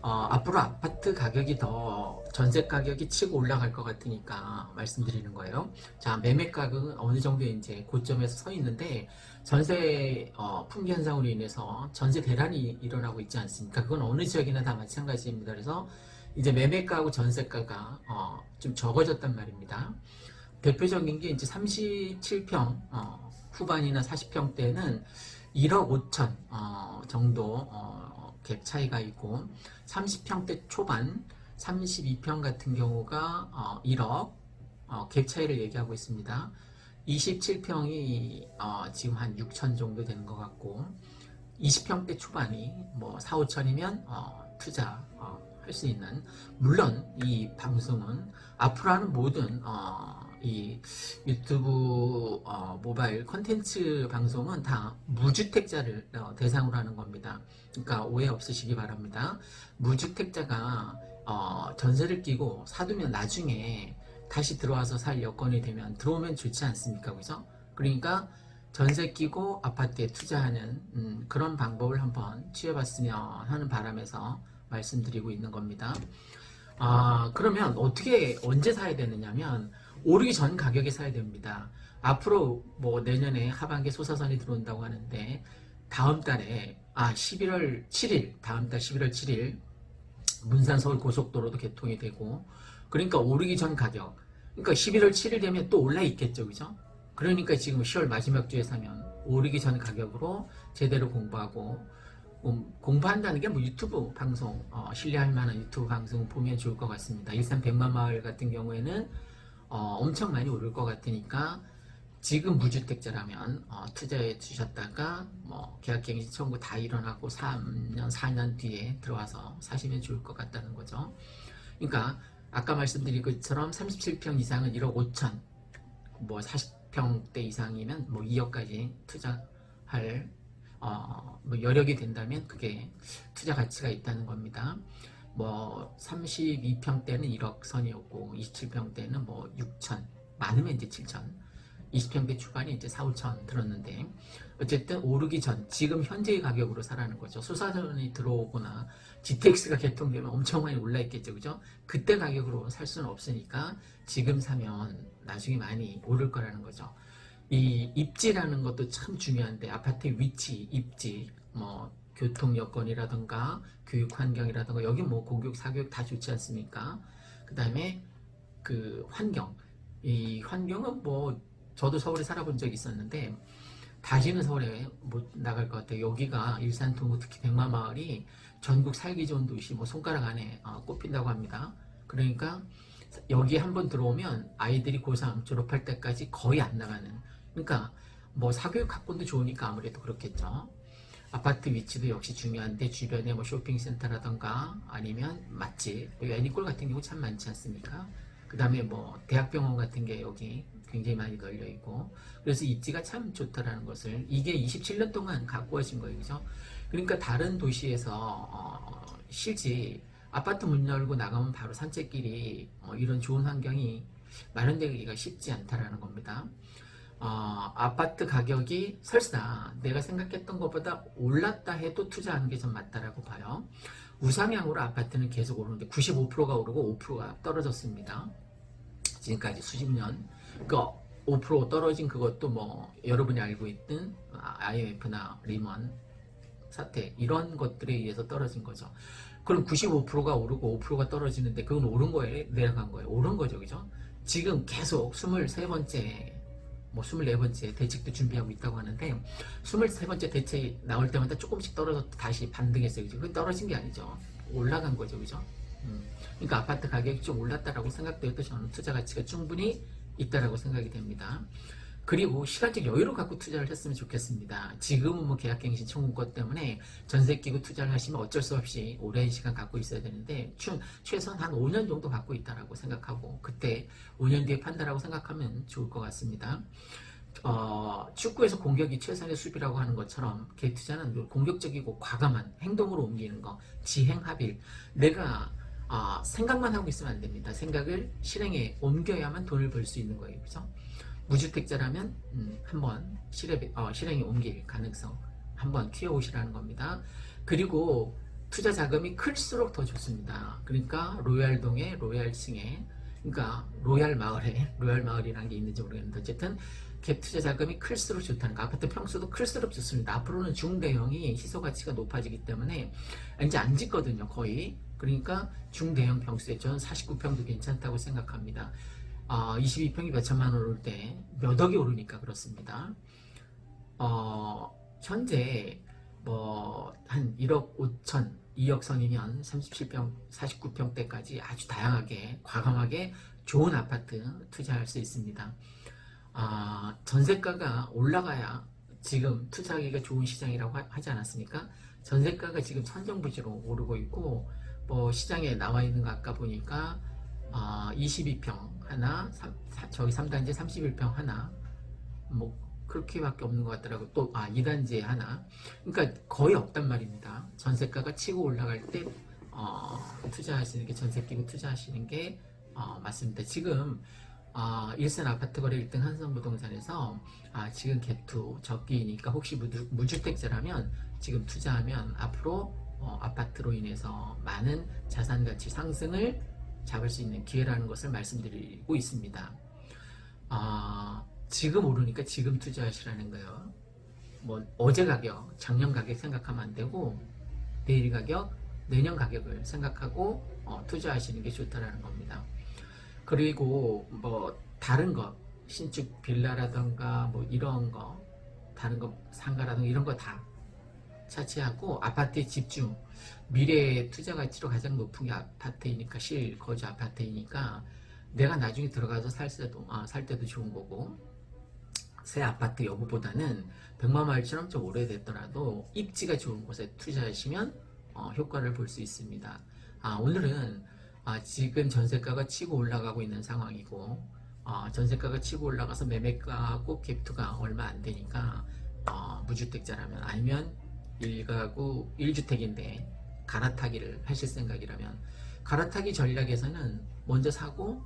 앞으로 아파트 가격이 더 전세 가격이 치고 올라갈 것 같으니까 말씀드리는 거예요. 자, 매매 가격은 어느 정도 이제 고점에서 서 있는데 전세 품귀 현상으로 인해서 전세 대란이 일어나고 있지 않습니까? 그건 어느 지역이나 다 마찬가지입니다. 그래서 이제 매매가하고 전세가가 좀 적어졌단 말입니다. 대표적인 게 이제 37평 후반이나 40평대는 1억 5천 정도 갭 차이가 있고 30평대 초반 32평 같은 경우가 1억 갭 차이를 얘기하고 있습니다. 27평이 지금 한 6천 정도 되는 것 같고 20평대 초반이 뭐 4, 5천이면 투자 할 수 있는, 물론 이 방송은 앞으로 하는 모든 이 유튜브 모바일 콘텐츠 방송은 다 무주택자를 대상으로 하는 겁니다. 그러니까 오해 없으시기 바랍니다. 무주택자가 전세를 끼고 사두면 나중에 다시 들어와서 살 여건이 되면 들어오면 좋지 않습니까? 그죠? 그러니까 전세 끼고 아파트에 투자하는 그런 방법을 한번 취해봤으면 하는 바람에서 말씀드리고 있는 겁니다. 그러면 어떻게 언제 사야 되느냐면 오르기 전 가격에 사야 됩니다. 앞으로 뭐 내년에 하반기에 소사선이 들어온다고 하는데 다음 달에 11월 7일 다음 달 11월 7일 문산 서울 고속도로도 개통이 되고, 그러니까 오르기 전 가격, 그러니까 11월 7일 되면 또 올라 있겠죠, 그죠? 그러니까 지금 10월 마지막 주에 사면 오르기 전 가격으로 제대로 공부하고, 공부한다는 게 뭐 유튜브 방송, 신뢰할 만한 유튜브 방송 보면 좋을 것 같습니다. 일산 백만마을 같은 경우에는 엄청 많이 오를 것 같으니까 지금 무주택자라면 투자해 주셨다가 뭐 계약갱신 청구 다 일어나고 3년 4년 뒤에 들어와서 사시면 좋을 것 같다는 거죠. 그러니까 아까 말씀드린 것처럼 37평 이상은 1억 5천, 뭐 40평대 이상이면 뭐 2억까지 투자할 뭐 여력이 된다면 그게 투자 가치가 있다는 겁니다. 뭐 32평대는 1억 선이었고 27평대는 뭐 6천, 많으면 이제 7천, 20평대 초반이 이제 4, 5천 들었는데 어쨌든 오르기 전 지금 현재의 가격으로 사라는 거죠. 수사전이 들어오거나 GTX가 개통되면 엄청 많이 올라 있겠죠, 그죠? 그때 가격으로 살 수는 없으니까 지금 사면 나중에 많이 오를 거라는 거죠. 이 입지라는 것도 참 중요한데 아파트 위치, 입지, 뭐 교통 여건이라든가 교육 환경이라든가 여기 뭐 공교육, 사교육 다 좋지 않습니까? 그 다음에 그 환경, 이 환경은 뭐 저도 서울에 살아본 적이 있었는데 다시는 서울에 못 나갈 것 같아요. 여기가 일산 동구 특히 백마마을이 전국 살기 좋은 도시 뭐 손가락 안에 꼽힌다고 합니다. 그러니까 여기 한번 들어오면 아이들이 고3 졸업할 때까지 거의 안 나가는, 그러니까 뭐 사교육 학군도 좋으니까 아무래도 그렇겠죠. 아파트 위치도 역시 중요한데 주변에 뭐 쇼핑센터라던가 아니면 맛집, 애니골 같은 경우 참 많지 않습니까? 그 다음에 뭐 대학병원 같은 게 여기 굉장히 많이 널려 있고, 그래서 입지가 참 좋다라는 것을 이게 27년 동안 갖고 오신 거예요, 그죠? 그러니까 다른 도시에서 실지 아파트 문 열고 나가면 바로 산책길이 이런 좋은 환경이 마련되기가 쉽지 않다라는 겁니다. 아파트 가격이 설사 내가 생각했던 것보다 올랐다 해도 투자하는 게 좀 맞다라고 봐요. 우상향으로 아파트는 계속 오르는데 95%가 오르고 5%가 떨어졌습니다. 지금까지 수십 년. 그 5% 떨어진 그것도 뭐 여러분이 알고 있던 IMF나 리먼 사태 이런 것들에 의해서 떨어진 거죠. 그럼 95%가 오르고 5%가 떨어지는데 그건 오른 거예요? 내려간 거예요? 오른 거죠, 그죠? 지금 계속 23번째 뭐 24번째 대책도 준비하고 있다고 하는데 23번째 대책 나올 때마다 조금씩 떨어졌다 다시 반등했어요. 그죠? 그건 떨어진 게 아니죠. 올라간 거죠, 그죠? 그러니까 아파트 가격이 좀 올랐다라고 생각되어도 저는 투자 가치가 충분히 있다라고 생각이 됩니다. 그리고 시간적 여유를 갖고 투자를 했으면 좋겠습니다. 지금은 뭐 계약갱신 청구권 때문에 전세 끼고 투자를 하시면 어쩔 수 없이 오랜 시간 갖고 있어야 되는데 최소한 한 5년 정도 갖고 있다라고 생각하고 그때 5년 뒤에 판다라고 생각하면 좋을 것 같습니다. 축구에서 공격이 최선의 수비라고 하는 것처럼 개투자는 공격적이고 과감한 행동으로 옮기는 거, 지행합일. 내가 생각만 하고 있으면 안 됩니다. 생각을 실행에 옮겨야만 돈을 벌 수 있는 거예요, 그죠? 무주택자라면 한번 실행에 옮길 가능성 한번 키워오시라는 겁니다. 그리고 투자 자금이 클수록 더 좋습니다. 그러니까 로얄동에 로얄층에, 그러니까 로얄 마을이라는 게 있는지 모르겠는데 어쨌든 갭 투자 자금이 클수록 좋다는 거. 아파트 평수도 클수록 좋습니다. 앞으로는 중대형이 희소 가치가 높아지기 때문에 이제 안 짓거든요, 거의. 그러니까 중대형 평수에 저는 49평도 괜찮다고 생각합니다. 22평이 몇 천만 원 오를 때 몇 억이 오르니까 그렇습니다. 현재 뭐 한 1억 5천, 2억 선이면 37평, 49평대까지 아주 다양하게 과감하게 좋은 아파트 투자할 수 있습니다. 전세가가 올라가야 지금 투자하기가 좋은 시장이라고 하지 않았습니까? 전세가가 지금 천정부지로 오르고 있고 뭐 시장에 나와 있는 거 아까 보니까 22평 하나, 저기 3단지 31평 하나, 뭐 그렇게밖에 없는 것 같더라고. 또 2단지에 하나. 그러니까 거의 없단 말입니다. 전세가가 치고 올라갈 때 투자하시는 게, 전세 끼고 투자하시는 게 맞습니다. 지금 일산 아파트 거래 1등 한성부동산에서 지금 갭투 적기니까 혹시 무주택자라면 지금 투자하면 앞으로 아파트로 인해서 많은 자산 가치 상승을 잡을 수 있는 기회라는 것을 말씀드리고 있습니다. 지금 오르니까 지금 투자하시라는 거예요. 뭐 어제 가격, 작년 가격 생각하면 안 되고 내일 가격, 내년 가격을 생각하고 투자하시는 게 좋다라는 겁니다. 그리고 뭐 다른 거, 신축 빌라라던가 뭐 이런 거, 다른 거 상가라던가 이런 거 다 차치하고 아파트에 집중. 미래의 투자 가치로 가장 높은 게 아파트이니까, 실거주 아파트이니까 내가 나중에 들어가서 살 때도 좋은 거고, 새 아파트 여부보다는 백마마을처럼 좀 오래됐더라도 입지가 좋은 곳에 투자하시면 효과를 볼 수 있습니다. 오늘은 지금 전세가가 치고 올라가고 있는 상황이고 전세가가 치고 올라가서 매매가하고 갭투가 얼마 안 되니까 무주택자라면, 아니면 1가구 1주택인데 갈아타기를 하실 생각이라면, 갈아타기 전략에서는 먼저 사고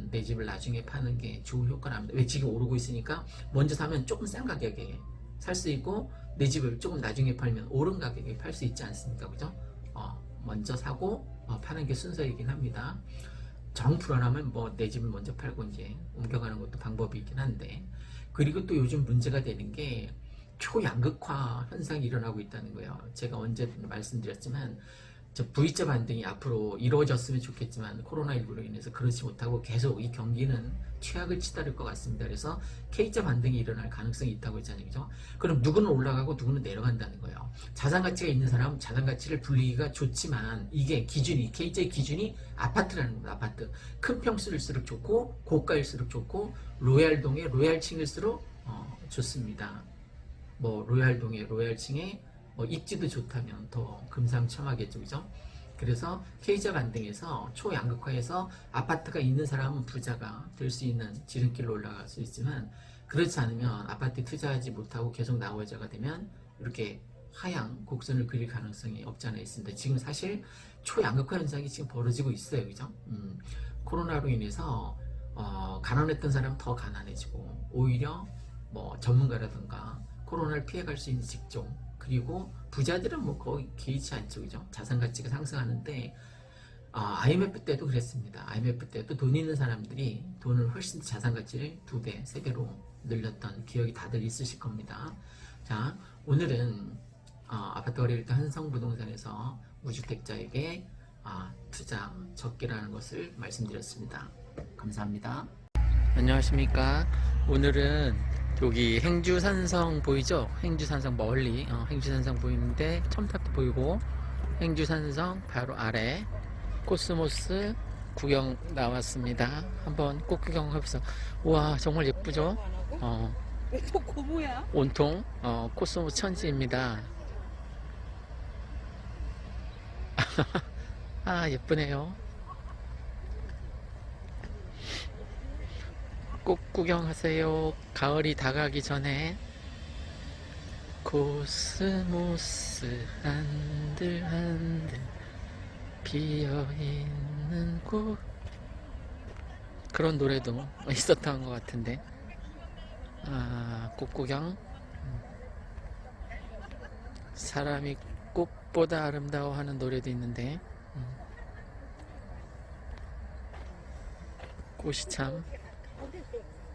내 집을 나중에 파는 게 좋은 효과를 합니다. 왜? 지금 오르고 있으니까 먼저 사면 조금 싼 가격에 살 수 있고, 내 집을 조금 나중에 팔면 오른 가격에 팔 수 있지 않습니까? 그죠? 먼저 사고 파는 게 순서이긴 합니다. 정 불안하면 뭐 내 집을 먼저 팔고 이제 옮겨가는 것도 방법이긴 한데, 그리고 또 요즘 문제가 되는 게 초양극화 현상이 일어나고 있다는 거예요. 제가 언제 말씀드렸지만, 저 V자 반등이 앞으로 이루어졌으면 좋겠지만 코로나19로 인해서 그렇지 못하고 계속 이 경기는 최악을 치달을 것 같습니다. 그래서 K자 반등이 일어날 가능성이 있다고 했잖아요. 그죠? 그럼 누구는 올라가고 누구는 내려간다는 거예요. 자산 가치가 있는 사람은 자산 가치를 불리기가 좋지만, 이게 기준이, K자의 기준이 아파트라는 겁니다. 아파트. 큰 평수일수록 좋고 고가일수록 좋고 로얄동의 로얄층일수록 좋습니다. 뭐 로얄동의 로얄층에 입지도 좋다면 더 금상첨화겠죠. 그죠? 그래서 K자 반등에서 초양극화에서 아파트가 있는 사람은 부자가 될 수 있는 지름길로 올라갈 수 있지만, 그렇지 않으면 아파트에 투자하지 못하고 계속 나머지가 되면 이렇게 하향 곡선을 그릴 가능성이 없지 않아 있습니다. 지금 사실 초양극화 현상이 지금 벌어지고 있어요. 그죠? 코로나로 인해서 가난했던 사람은 더 가난해지고, 오히려 뭐 전문가라든가 코로나를 피해갈 수 있는 직종, 그리고 부자들은 뭐 거의 개의치 않죠. 그죠? 자산 가치가 상승하는데, IMF 때도 그랬습니다. IMF 때도 돈 있는 사람들이 돈을 훨씬 자산 가치를 2배, 3배로 늘렸던 기억이 다들 있으실 겁니다. 자, 오늘은 아파트 거래일 때 한성부동산에서 무주택자에게 투자 적기라는 것을 말씀드렸습니다. 감사합니다. 안녕하십니까. 오늘은 여기 행주산성 보이죠? 행주산성 멀리 행주산성 보이는데 첨탑도 보이고, 행주산성 바로 아래 코스모스 구경 나왔습니다. 한번 꼭 구경해보세요. 우와, 정말 예쁘죠? 저 고모야? 온통 코스모스 천지입니다. 예쁘네요. 꼭 구경하세요. 가을이 다가기 전에. 코스모스 한들한들 피어있는 꽃, 그런 노래도 있었던 것 같은데. 꽃 구경. 사람이 꽃보다 아름다워하는 노래도 있는데, 꽃이 참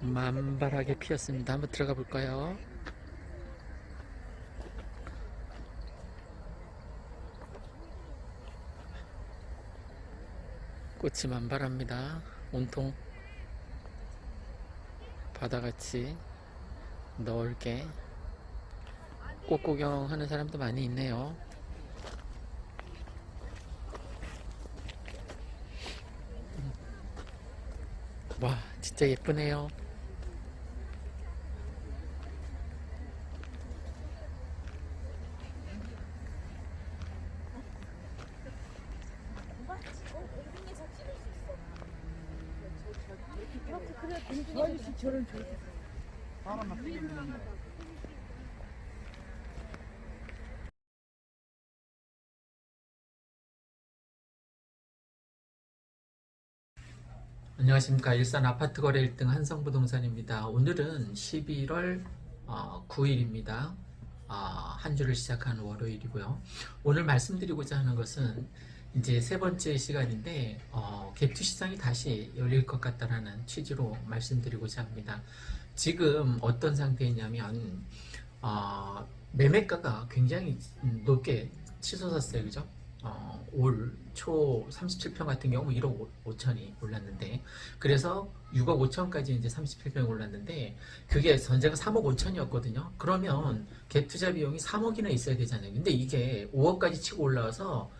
만발하게 피었습니다. 한번 들어가 볼까요? 꽃이 만발합니다. 온통 바다같이 넓게 꽃 구경하는 사람도 많이 있네요. 와, 진짜 예쁘네요. 저런 저렇게 안녕하십니까. 일산 아파트 거래 1등 한성부동산입니다. 오늘은 11월 9일입니다. 한 주를 시작하는 월요일이고요. 오늘 말씀드리고자 하는 것은 이제 세 번째 시간인데, 갭투 시장이 다시 열릴 것 같다라는 취지로 말씀드리고자 합니다. 지금 어떤 상태이냐면, 매매가가 굉장히 높게 치솟았어요. 그죠? 올 초 37평 같은 경우 1억 5천이 올랐는데, 그래서 6억 5천까지 이제 37평이 올랐는데, 그게 전제가 3억 5천이었거든요. 그러면 갭 투자 비용이 3억이나 있어야 되잖아요. 근데 이게 5억까지 치고 올라와서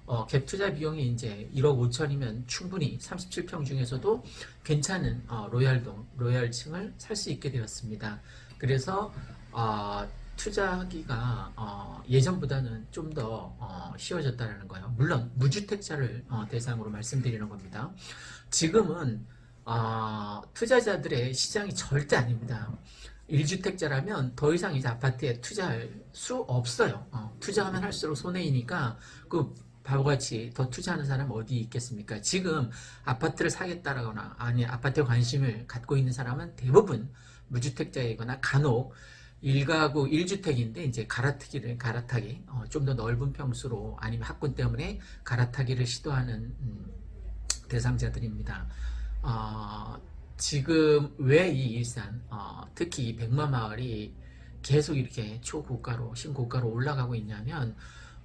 갭 투자 비용이 이제 1억 5천이면 충분히 37평 중에서도 괜찮은 로얄동, 로얄층을 살 수 있게 되었습니다. 그래서 투자하기가 예전보다는 좀 더 쉬워졌다는 거예요. 물론 무주택자를 대상으로 말씀드리는 겁니다. 지금은 투자자들의 시장이 절대 아닙니다. 1주택자라면 더 이상 이제 아파트에 투자할 수 없어요. 투자하면 할수록 손해이니까 그 바보같이 더 투자하는 사람 어디 있겠습니까? 지금 아파트를 사겠다라거나 아니 아파트에 관심을 갖고 있는 사람은 대부분 무주택자이거나 간혹 1가구 1주택인데 이제 갈아타기 좀 더 넓은 평수로 아니면 학군 때문에 갈아타기를 시도하는 대상자들입니다. 지금 왜 이 일산 특히 이 백마마을이 계속 이렇게 초고가로 신고가로 올라가고 있냐면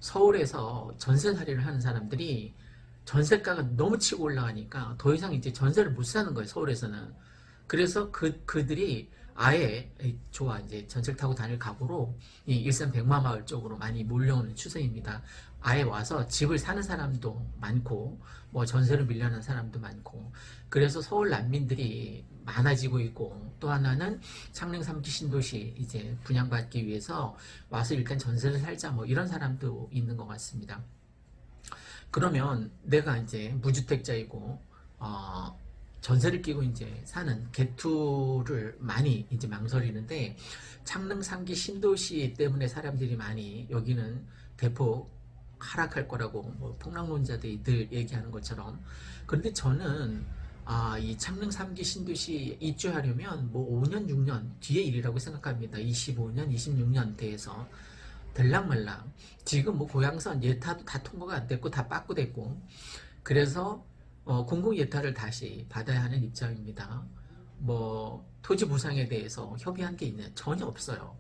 서울에서 전세살이를 하는 사람들이 전세가가 너무 치고 올라가니까 더 이상 이제 전세를 못 사는 거예요, 서울에서는. 그래서 그들이 아예 좋아 이제 전철 타고 다닐 각오로 이 일산 백마마을 쪽으로 많이 몰려오는 추세입니다. 아예 와서 집을 사는 사람도 많고 뭐 전세를 빌려는 사람도 많고 그래서 서울 난민들이 많아지고 있고 또 하나는 창릉 3기 신도시 이제 분양받기 위해서 와서 일단 전세를 살자 뭐 이런 사람도 있는 것 같습니다. 그러면 내가 이제 무주택자이고 전세를 끼고 이제 사는 개투를 많이 이제 망설이는데 창릉 3기 신도시 때문에 사람들이 많이 여기는 대폭 하락할 거라고 뭐 폭락론자들이 늘 얘기하는 것처럼. 그런데 저는 이 창릉 3기 신도시 입주하려면 뭐 5년 6년 뒤의 일이라고 생각합니다. 25년 26년 대에서 들락말락 지금 뭐 고양선 예타도 다 통과가 안 됐고 다 빠꾸됐고 그래서 공공 예타를 다시 받아야 하는 입장입니다. 뭐 토지 보상에 대해서 협의한 게 있냐? 전혀 없어요.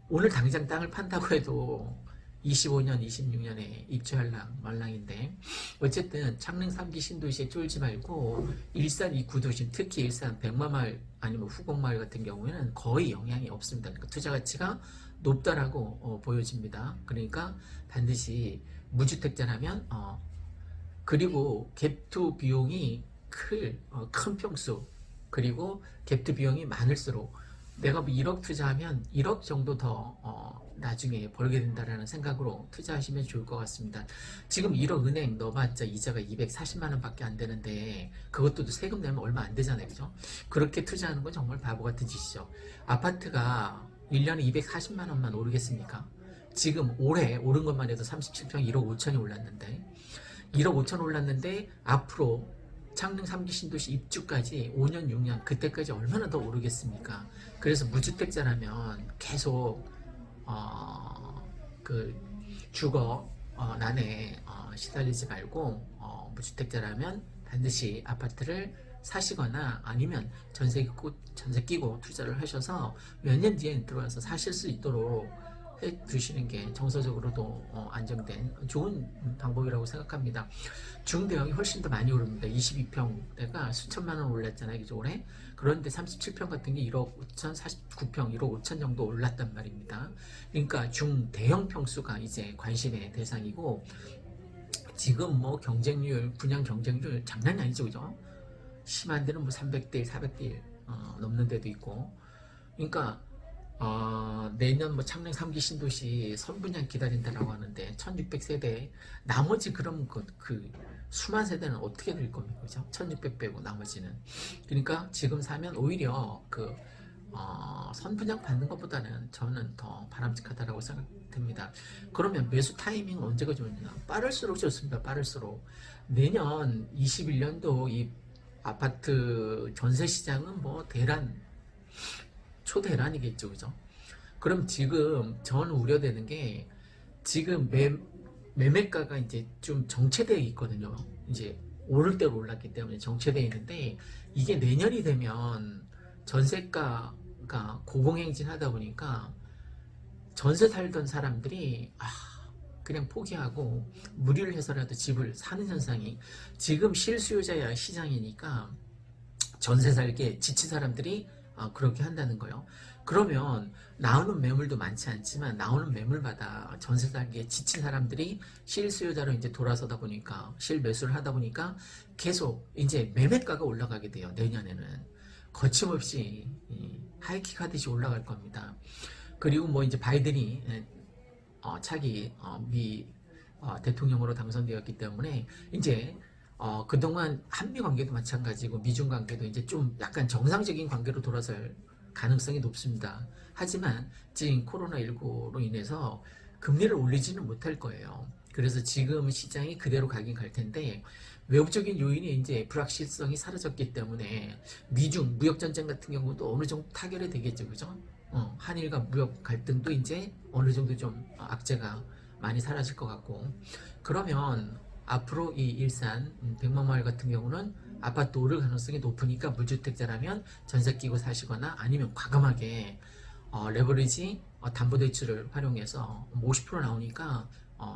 오늘 당장 땅을 판다고 해도 25년, 26년에 입주할랑 말랑인데 어쨌든 창릉 3기 신도시에 쫄지 말고 일산 이 구도심 특히 일산 백마마을 아니면 후곡마을 같은 경우에는 거의 영향이 없습니다. 그러니까 투자 가치가 높다라고 보여집니다. 그러니까 반드시 무주택자라면 그리고 갭투 비용이 큰 평수 그리고 갭투 비용이 많을수록 내가 뭐 1억 투자하면 1억 정도 더 나중에 벌게 된다라는 생각으로 투자하시면 좋을 것 같습니다. 지금 1억 은행 넣어봤자 이자가 240만 원밖에 안 되는데 그것도 세금 내면 얼마 안 되잖아요. 그죠? 그렇게 투자하는 건 정말 바보 같은 짓이죠. 아파트가 1년에 240만 원만 오르겠습니까? 지금 올해 오른 것만 해도 37평 1억 5천이 올랐는데 1억 5천 올랐는데 앞으로 창릉 3기 신도시 입주까지 5년 6년 그때까지 얼마나 더 오르겠습니까? 그래서 무주택자라면 계속 그 주거 난에 시달리지 말고 무주택자라면 반드시 아파트를 사시거나 아니면 전세 끼고 투자를 하셔서 몇 년 뒤에 들어와서 사실 수 있도록 해 두시는 게 정서적으로도 안정된 좋은 방법이라고 생각합니다. 중대형이 훨씬 더 많이 오릅니다. 22평대가 수천만 원 올랐잖아요, 그죠, 올해? 그런데 37평 같은 게 1억 5천, 49평 1억 5천 정도 올랐단 말입니다. 그러니까 중대형 평수가 이제 관심의 대상이고 지금 뭐 경쟁률, 분양 경쟁률 장난이 아니죠, 그죠? 심한 데는 뭐 300대 1, 400대 1 넘는 데도 있고 그러니까 내년 뭐 창릉 3기 신도시 선분양 기다린다라고 하는데 1600세대 나머지 그럼 그 수만 세대는 어떻게 될 겁니까? 그죠? 1600 빼고 나머지는 그러니까 지금 사면 오히려 선분양 받는 것보다는 저는 더 바람직하다라고 생각됩니다. 그러면 매수 타이밍은 언제가 좋느냐? 빠를수록 좋습니다. 빠를수록 내년 21년도 이 아파트 전세 시장은 뭐 초대란이겠죠, 그죠? 그럼 지금 저는 우려되는 게 지금 매매가가 이제 좀 정체되어 있거든요. 이제 오를 대로 올랐기 때문에 정체되어 있는데 이게 내년이 되면 전세가가 고공행진하다 보니까 전세 살던 사람들이 그냥 포기하고 무리를 해서라도 집을 사는 현상이 지금 실수요자야 시장이니까 전세 살기에 지친 사람들이 그렇게 한다는 거예요. 그러면 나오는 매물도 많지 않지만 나오는 매물마다 전세 살기에 지친 사람들이 실수요자로 이제 돌아서다 보니까 실매수를 하다 보니까 계속 이제 매매가가 올라가게 돼요. 내년에는 거침없이 하이킥 하듯이 올라갈 겁니다. 그리고 뭐 이제 바이든이 차기 미 대통령으로 당선되었기 때문에 이제 그동안 한미 관계도 마찬가지고 미중 관계도 이제 좀 약간 정상적인 관계로 돌아설 가능성이 높습니다. 하지만 지금 코로나19로 인해서 금리를 올리지는 못할 거예요. 그래서 지금 시장이 그대로 가긴 갈 텐데 외부적인 요인이 이제 불확실성이 사라졌기 때문에 미중 무역 전쟁 같은 경우도 어느 정도 타결이 되겠죠, 그죠? 한일과 무역 갈등도 이제 어느 정도 좀 악재가 많이 사라질 것 같고 그러면 앞으로 이 일산 백만마을 같은 경우는 아파트 오를 가능성이 높으니까 무주택자라면 전세 끼고 사시거나 아니면 과감하게 레버리지 담보대출을 활용해서 50% 나오니까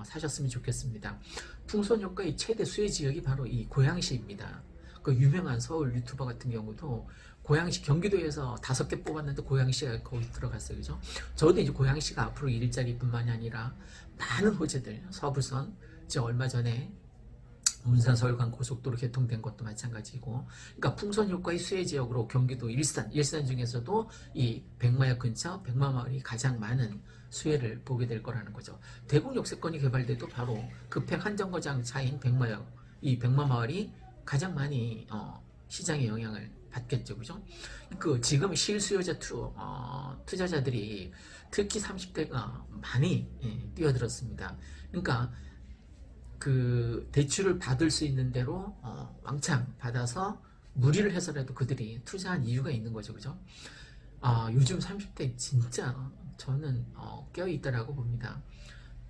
사셨으면 좋겠습니다. 풍선 효과의 최대 수혜 지역이 바로 이 고양시입니다. 그 유명한 서울 유튜버 같은 경우도 고양시 경기도에서 5개 뽑았는데 고양시가 거기 들어갔어요. 그죠? 저도 이제 고양시가 앞으로 일자리뿐만이 아니라 많은 호재들 서부선 저 얼마 전에 문산 서울간 고속도로 개통된 것도 마찬가지고 그러니까 풍선 효과의 수혜 지역으로 경기도 일산 중에서도 이 백마역 근처 백마마을이 가장 많은 수혜를 보게 될 거라는 거죠. 대곡 역세권이 개발돼도 바로 급행 한정거장 차인 백마역 이 백마마을이 가장 많이 시장의 영향을 받겠죠. 그죠? 그 지금 실수요자 투자자들이 특히 30대가 많이 뛰어들었습니다. 그러니까 그 대출을 받을 수 있는 대로 왕창 받아서 무리를 해서라도 그들이 투자한 이유가 있는 거죠. 그죠? 요즘 30대 진짜 저는 깨어있다라고 봅니다.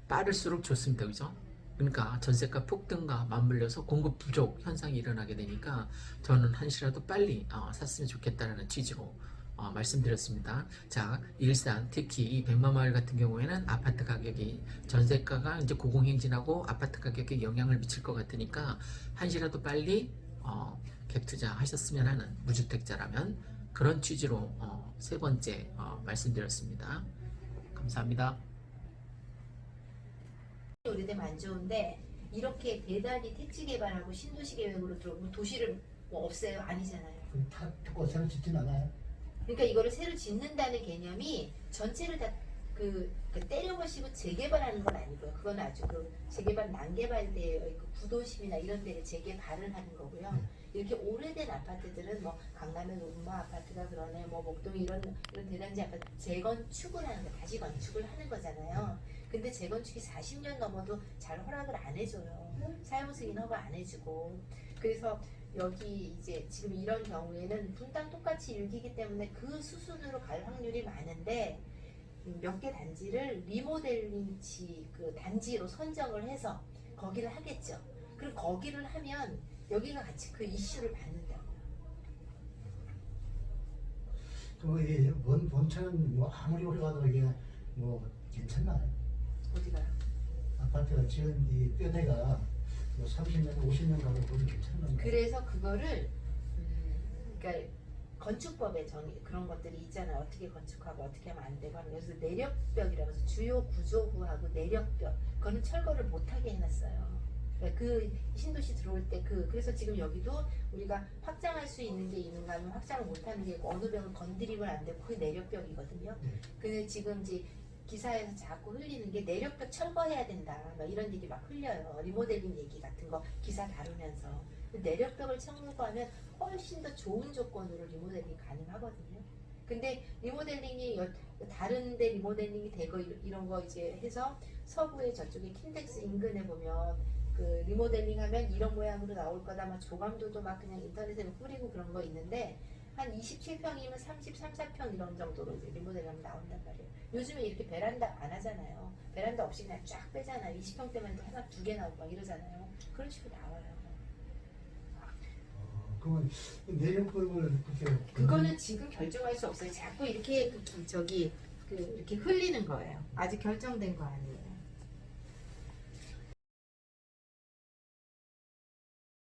빠를수록 좋습니다. 그죠? 그러니까 전세가 폭등과 맞물려서 공급 부족 현상이 일어나게 되니까 저는 한시라도 빨리 샀으면 좋겠다는 취지로 말씀드렸습니다. 자, 일산 특히 이 백마마을 같은 경우에는 아파트 가격이 전세가가 이제 고공행진하고 아파트 가격에 영향을 미칠 것 같으니까 한시라도 빨리 갭 투자하셨으면 하는 무주택자라면 그런 취지로 세 번째 말씀드렸습니다. 감사합니다. 오래되면 안 좋은데 이렇게 대단히 택지 개발하고 신도시 계획으로 들어오면 도시를 뭐 없애요? 아니잖아요. 다 듣고 새로 짓진 않아요. 그러니까 이거를 새로 짓는다는 개념이 전체를 다 때려버시고 재개발하는 건 아니고요. 그건 아주 그 재개발 난개발되어 있고 구도심이나 이런 데를 재개발을 하는 거고요. 이렇게 오래된 아파트들은 뭐 강남의 음마 아파트가 그러네, 뭐 목동 이런 대단지 아파트 재건축을 하는 거, 다시 건축을 하는 거잖아요. 근데 재건축이 40년 넘어도 잘 허락을 안 해줘요. 사용 승인 허가 안 해주고. 그래서 여기 이제 지금 이런 경우에는 분당 똑같이 일기이기 때문에 그 수순으로 갈 확률이 많은데 몇 개 단지를 리모델링지 그 단지로 선정을 해서 거기를 하겠죠. 그럼 거기를 하면 여기가 같이 그 이슈를 받는다고. 그 본체는 뭐 아무리 오래 가도 이게 뭐 괜찮나요? 어디가요? 아파트가 지은 이 뼈대가 뭐 30년, 50년 가도 보면 괜찮나요? 그래서 그거를 그러니까 건축법에 그런 것들이 있잖아요. 어떻게 건축하고 어떻게 하면 안 되고 하는 그래서 내력벽이라고 해서 주요 구조부하고 내력벽 그거는 철거를 못하게 해놨어요. 그러니까 그 신도시 들어올 때 그래서 지금 여기도 우리가 확장할 수 있는 게 있는가 하면 확장을 못하는 게 있고 어느 벽을 건드리면 안 되고 그게 내력벽이거든요. 근데 지금 이제 기사에서 자꾸 흘리는 게 내력벽 철거해야 된다 막 이런 얘기 막 흘려요. 리모델링 얘기 같은 거 기사 다루면서 내력벽을 청구하면 훨씬 더 좋은 조건으로 리모델링 가능하거든요. 근데 리모델링이 다른데 리모델링이 되고 이런 거 이제 해서 서부의 저쪽에 킨텍스 인근에 보면 그 리모델링 하면 이런 모양으로 나올 거다 막 조감도도 막 그냥 인터넷에 뿌리고 그런 거 있는데 한 27평이면 33, 4평 이런 정도로 이제 리모델링 하면 나온단 말이에요. 요즘에 이렇게 베란다 안 하잖아요. 베란다 없이 그냥 쫙 빼잖아요. 20평대만 해도 하나, 두 개 나오고 막 이러잖아요. 그런 식으로 나와요. 그러면 내력법을 그렇게 그거는 지금 결정할 수 없어요. 자꾸 이렇게 이렇게 흘리는 거예요. 아직 결정된 거 아니에요.